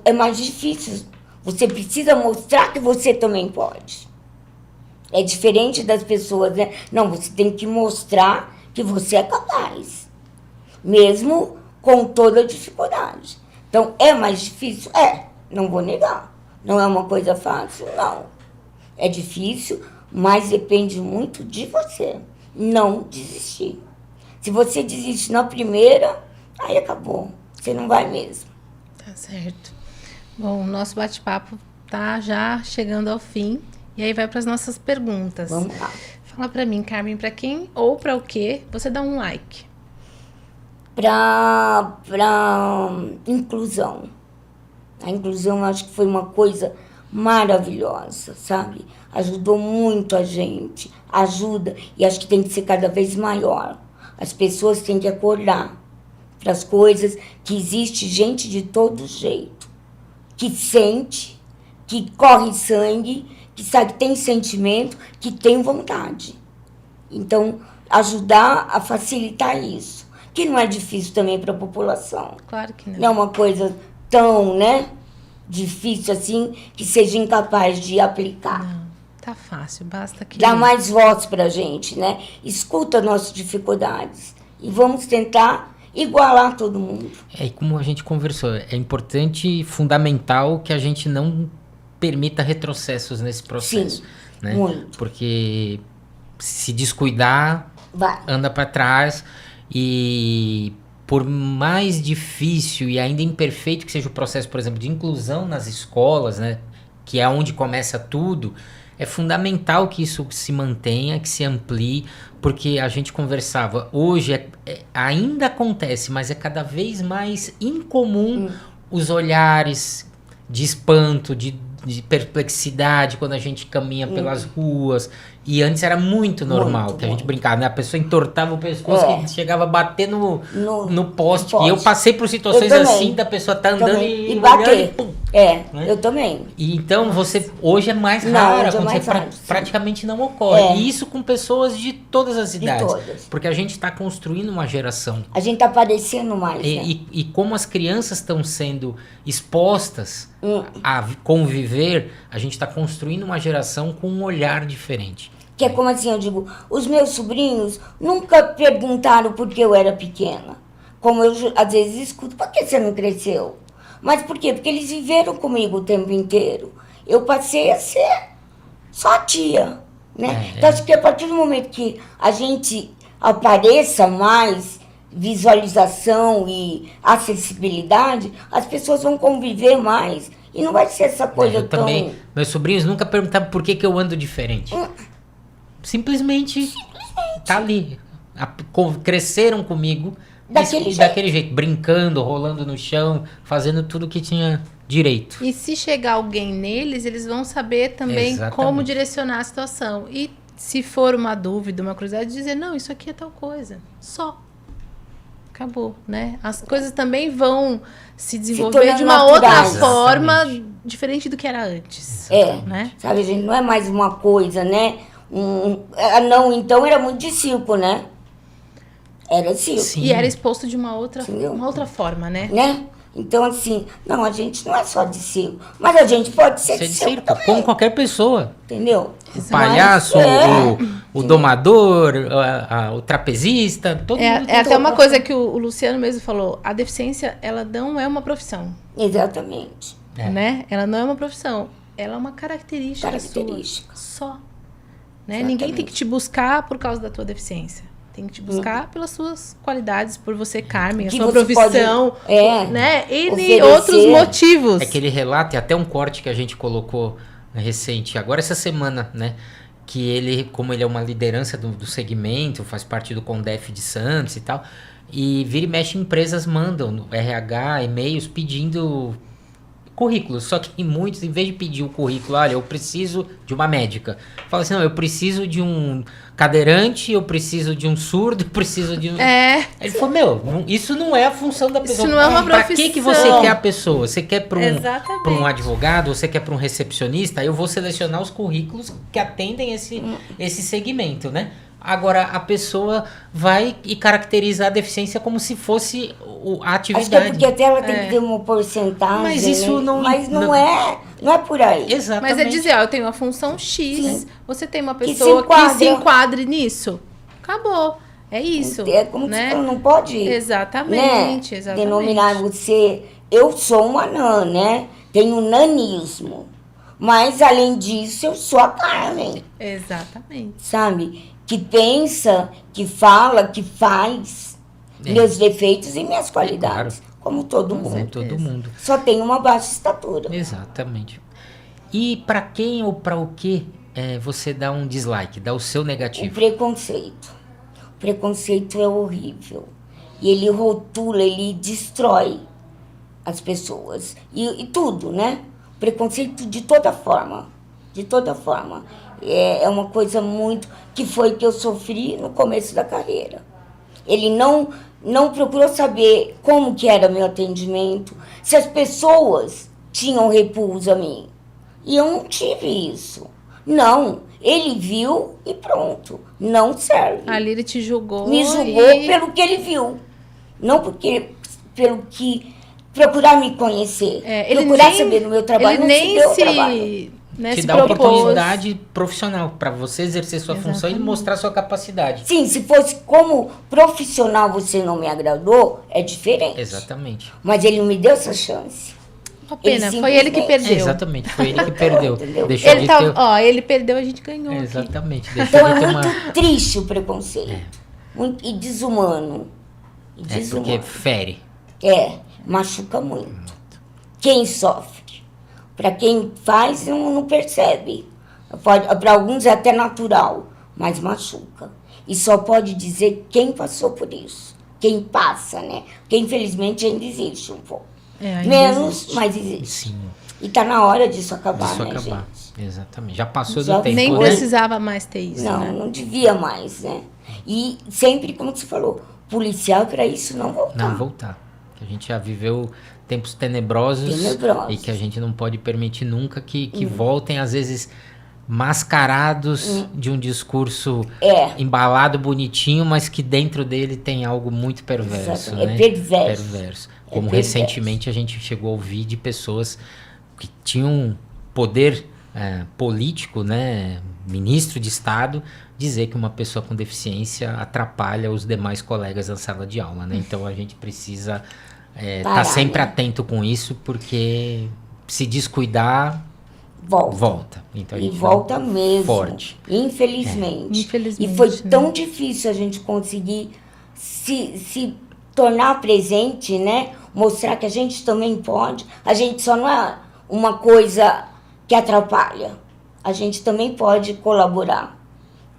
C: é mais difícil. Você precisa mostrar que você também pode. É diferente das pessoas, né? Não, você tem que mostrar que você é capaz. Mesmo com toda a dificuldade. Então, é mais difícil? Não vou negar. Não é uma coisa fácil, não. É difícil, mas depende muito de você. Não desistir. Se você desiste na primeira, aí acabou. Você não vai mesmo.
A: Tá certo. Bom, o nosso bate-papo tá já chegando ao fim. E aí vai para as nossas perguntas.
C: Vamos lá.
A: Fala para mim, Carmen, para quem ou para o que você dá um like?
C: Para inclusão. A inclusão, acho que foi uma coisa maravilhosa, sabe? Ajudou muito a gente, ajuda, e acho que tem que ser cada vez maior. As pessoas têm que acordar para as coisas, que existe gente de todo jeito, que sente, que corre sangue, que sabe que tem sentimento, que tem vontade. Então, ajudar a facilitar isso, que não é difícil também para a população.
A: Claro que não.
C: Não é uma coisa tão, né, difícil assim, que seja incapaz de aplicar.
A: Não, tá fácil, basta que...
C: Dá mais voz pra gente, né? Escuta nossas dificuldades e vamos tentar igualar todo mundo.
B: E como a gente conversou, é importante e fundamental que a gente não permita retrocessos nesse processo.
C: Sim,
B: né?
C: muito.
B: Porque se descuidar, anda para trás e por mais difícil e ainda imperfeito que seja o processo, por exemplo, de inclusão nas escolas, né, que é onde começa tudo, é fundamental que isso se mantenha, que se amplie, porque a gente conversava, hoje ainda acontece, mas é cada vez mais incomum os olhares de espanto, de perplexidade quando a gente caminha pelas ruas. E antes era muito normal, que a gente brincava, né? A pessoa entortava o pescoço, que chegava a bater no poste. E eu passei por situações assim, da pessoa tá andando e
C: bater.
B: Pum, Né?
C: Eu também.
B: E então você hoje é mais
C: Não,
B: raro,
C: hoje é mais raro, sim.
B: praticamente não ocorre. E isso com pessoas de todas as idades.
C: todas.
B: Porque a gente está construindo uma geração.
C: A gente tá aparecendo mais, né?
B: E como as crianças estão sendo expostas a conviver, a gente está construindo uma geração com um olhar diferente.
C: Que é como assim, eu digo, os meus sobrinhos nunca perguntaram por que eu era pequena. Como eu às vezes escuto, por que você não cresceu? Mas por quê? Porque eles viveram comigo o tempo inteiro. Eu passei a ser só tia, né? Então acho que a partir do momento que a gente apareça mais, visualização e acessibilidade, as pessoas vão conviver mais e não vai ser essa coisa
B: eu também, meus sobrinhos nunca perguntavam por que eu ando diferente. Simplesmente tá ali. Cresceram comigo daquele jeito, brincando, rolando no chão, fazendo tudo que tinha direito.
A: E se chegar alguém neles, eles vão saber também como direcionar a situação. E se for uma dúvida, uma curiosidade, dizer, não, isso aqui é tal coisa. Só. Acabou, né? As coisas também vão se desenvolver de uma outra forma, diferente do que era antes. Né?
C: Sabe, gente, não é mais uma coisa, né? Não, então era muito de circo, né? Era circo.
A: Sim. E era exposto de uma outra forma, né?
C: Então, assim, não, a gente não é só de circo, mas a gente pode ser de circo também.
B: Como qualquer pessoa.
C: Entendeu?
B: O palhaço, o domador, o trapezista, todo mundo.
A: É até uma coisa que o Luciano mesmo falou, a deficiência, ela não é uma profissão.
C: Exatamente.
A: Né? Ela não é uma profissão, ela é uma característica sua. Só. Né? Ninguém tem que te buscar por causa da tua deficiência. Tem que te buscar pelas suas qualidades, por você, Carmen, a sua profissão, né? E outros motivos.
B: Aquele relato, e até um corte que a gente colocou recente, agora essa semana, né? Que ele, como ele é uma liderança do segmento, faz parte do Condef de Santos e tal, e vira e mexe, empresas mandam no RH, e-mails pedindo currículos, só que muitos, em vez de pedir o currículo, olha, eu preciso de uma médica, fala assim, não, eu preciso de um cadeirante, eu preciso de um surdo, eu preciso de um... Ele falou, isso não é a função da pessoa.
A: Isso não é uma profissão.
B: Pra que você quer a pessoa? Você quer para um advogado, você quer para um recepcionista? Eu vou selecionar os currículos que atendem esse segmento, né? Agora, a pessoa vai e caracteriza a deficiência como se fosse a atividade.
C: Acho que é porque até ela tem que ter uma porcentagem. Mas isso não é por aí.
B: Exatamente.
A: Mas é dizer, eu tenho uma função X, você tem uma pessoa que se enquadre nisso. Acabou. É isso.
C: É como
A: né?
C: você não pode...
A: Exatamente.
C: Denominar você... Eu sou uma nã, né? Tenho nanismo. Mas, além disso, eu sou a Carmen.
A: Exatamente.
C: Sabe? Que pensa, que fala, que faz meus defeitos e minhas qualidades. Claro. Como todo mundo.
B: Como todo mundo.
C: Só tem uma baixa estatura.
B: Exatamente. E para quem ou para o que você dá um dislike, dá o seu negativo?
C: O preconceito. O preconceito é horrível. E ele rotula, ele destrói as pessoas. E tudo, né? Preconceito de toda forma. De toda forma. É uma coisa muito... que foi que eu sofri no começo da carreira. Ele não procurou saber como que era meu atendimento, se as pessoas tinham repulso a mim. E eu não tive isso. Não, ele viu e pronto. Não serve.
A: Ali ele te julgou.
C: Me julgou pelo que ele viu. Não pelo que... procurar me conhecer. Procurar saber no meu trabalho.
A: Ele nem se...
B: Te dá oportunidade profissional para você exercer sua função e mostrar sua capacidade.
C: Sim, se fosse como profissional você não me agradou, é diferente.
B: Exatamente.
C: Mas ele não me deu essa chance.
A: Uma pena, foi ele que perdeu.
B: Exatamente, foi ele que perdeu.
A: Deixou ele, ele perdeu, a gente ganhou.
B: Exatamente.
C: Então é muito triste o preconceito. Muito, e desumano.
B: Porque fere.
C: Machuca muito. Quem sofre? Para quem faz, não percebe. Para alguns é até natural, mas machuca. E só pode dizer quem passou por isso. Quem passa, né? Porque infelizmente ainda existe um pouco. Menos, existe. Mas existe.
B: Sim.
C: E tá na hora disso acabar, né, gente?
B: Exatamente. Já passou do tempo,
A: nem precisava mais ter isso,
C: Não, não devia mais, né? E sempre, como você falou, policial para isso não voltar.
B: Não voltar. A gente já viveu tempos tenebrosos e que a gente não pode permitir nunca que voltem, às vezes, mascarados de um discurso embalado, bonitinho, mas que dentro dele tem algo muito perverso.
C: Né?
B: Perverso. Como recentemente a gente chegou a ouvir de pessoas que tinham poder político, né, ministro de Estado, dizer que uma pessoa com deficiência atrapalha os demais colegas da sala de aula, né? Então a gente precisa estar sempre atento com isso, porque se descuidar, volta. Então,
C: e volta mesmo.
B: Forte.
C: Infelizmente. E foi tão difícil a gente conseguir se tornar presente, né? Mostrar que a gente também pode. A gente só não é uma coisa que atrapalha. A gente também pode colaborar,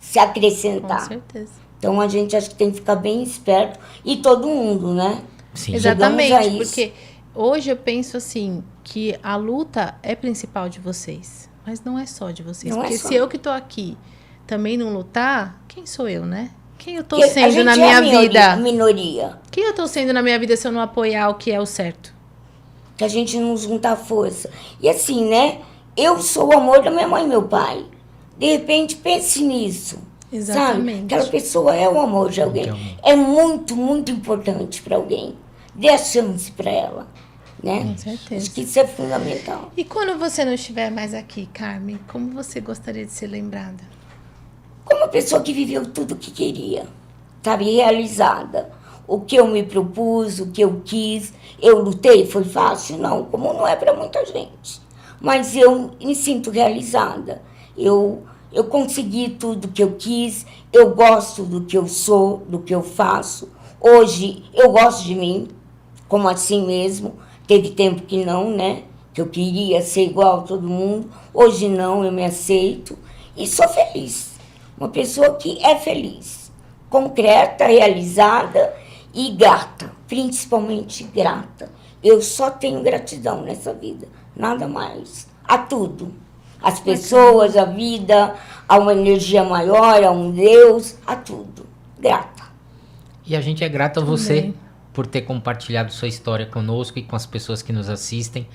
C: se acrescentar.
A: Com certeza.
C: Então a gente acho que tem que ficar bem esperto. E todo mundo, né?
A: Sim. Exatamente, porque hoje eu penso assim, que a luta é principal de vocês, mas não é só de vocês.
C: Não
A: porque
C: se
A: eu que tô aqui também não lutar, quem sou eu, né? Quem eu tô sendo na minha vida?
C: Minoria.
A: Quem eu tô sendo na minha vida se eu não apoiar o que é o certo?
C: Que a gente não junta força. E assim, né? Eu sou o amor da minha mãe e meu pai. De repente, pense nisso.
A: Exatamente.
C: Sabe? Aquela pessoa é o amor de alguém. É muito, muito importante para alguém. Dê a chance para ela. Né?
A: Com certeza.
C: Acho que isso é fundamental.
A: E quando você não estiver mais aqui, Carmen, como você gostaria de ser lembrada?
C: Como uma pessoa que viveu tudo o que queria. Sabe? Realizada. O que eu me propus, o que eu quis. Eu lutei, foi fácil? Não, como não é para muita gente. Mas eu me sinto realizada. Eu consegui tudo que eu quis. Eu gosto do que eu sou, do que eu faço. Hoje eu gosto de mim, como assim mesmo. Teve tempo que não, né? Que eu queria ser igual a todo mundo. Hoje não, eu me aceito. E sou feliz. Uma pessoa que é feliz. Concreta, realizada e grata. Principalmente grata. Eu só tenho gratidão nessa vida. Nada mais. A tudo. As pessoas, a vida, a uma energia maior, a um Deus, a tudo. Grata.
B: E a gente é grato a você por ter compartilhado sua história conosco e com as pessoas que nos assistem.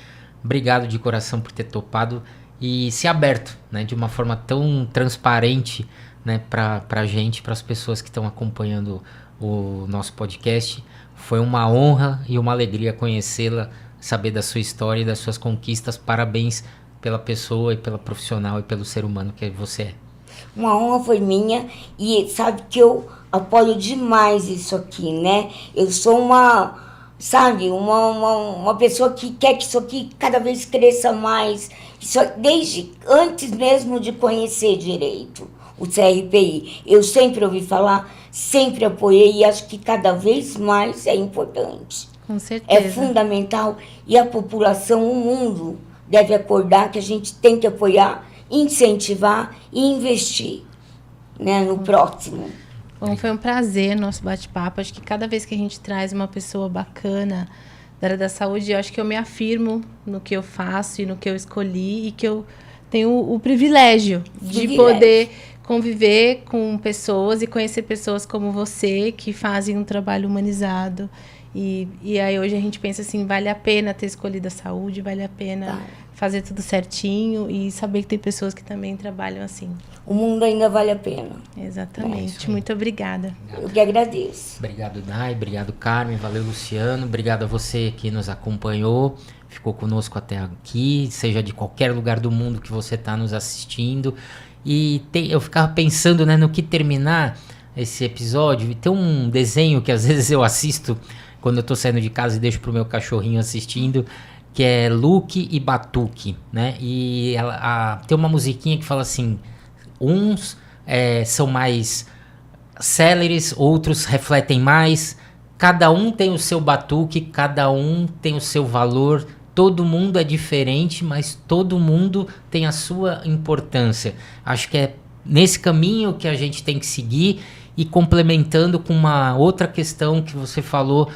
B: Obrigado de coração por ter topado e se aberto, né, de uma forma tão transparente, né, pra gente, para as pessoas que estão acompanhando o nosso podcast. Foi uma honra e uma alegria conhecê-la, saber da sua história e das suas conquistas. Parabéns pela pessoa e pela profissional e pelo ser humano que você é.
C: Uma honra foi minha e sabe que eu apoio demais isso aqui, né? Eu sou uma pessoa que quer que isso aqui cada vez cresça mais, desde antes mesmo de conhecer direito o CRPI. Eu sempre ouvi falar, sempre apoiei e acho que cada vez mais é importante.
A: Com certeza.
C: É fundamental e a população, o mundo, deve acordar que a gente tem que apoiar, incentivar e investir, né, no próximo.
A: Bom, foi um prazer nosso bate-papo. Acho que cada vez que a gente traz uma pessoa bacana da área da saúde, eu acho que eu me afirmo no que eu faço e no que eu escolhi e que eu tenho o privilégio de poder conviver com pessoas e conhecer pessoas como você que fazem um trabalho humanizado. E aí hoje a gente pensa assim, vale a pena ter escolhido a saúde, vale a pena fazer tudo certinho e saber que tem pessoas que também trabalham assim.
C: O mundo ainda vale a pena.
A: Exatamente. Muito obrigada.
C: Eu que agradeço.
B: Obrigado, Dai. Obrigado, Carmen. Valeu, Luciano. Obrigado a você que nos acompanhou, ficou conosco até aqui, seja de qualquer lugar do mundo que você está nos assistindo. E eu ficava pensando, né, no que terminar esse episódio. E tem um desenho que às vezes eu assisto quando eu tô saindo de casa e deixo pro meu cachorrinho assistindo, que é Luke e Batuque, né? E tem uma musiquinha que fala assim, uns são mais céleres, outros refletem mais, cada um tem o seu batuque, cada um tem o seu valor, todo mundo é diferente, mas todo mundo tem a sua importância. Acho que é nesse caminho que a gente tem que seguir. E complementando com uma outra questão que você falou,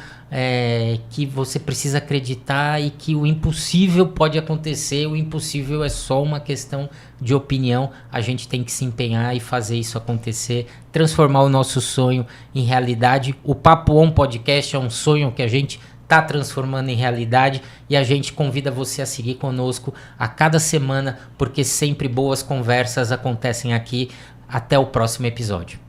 B: que você precisa acreditar e que o impossível pode acontecer, o impossível é só uma questão de opinião, a gente tem que se empenhar e fazer isso acontecer, transformar o nosso sonho em realidade. O Papo On Podcast é um sonho que a gente está transformando em realidade, e a gente convida você a seguir conosco a cada semana, porque sempre boas conversas acontecem aqui. Até o próximo episódio.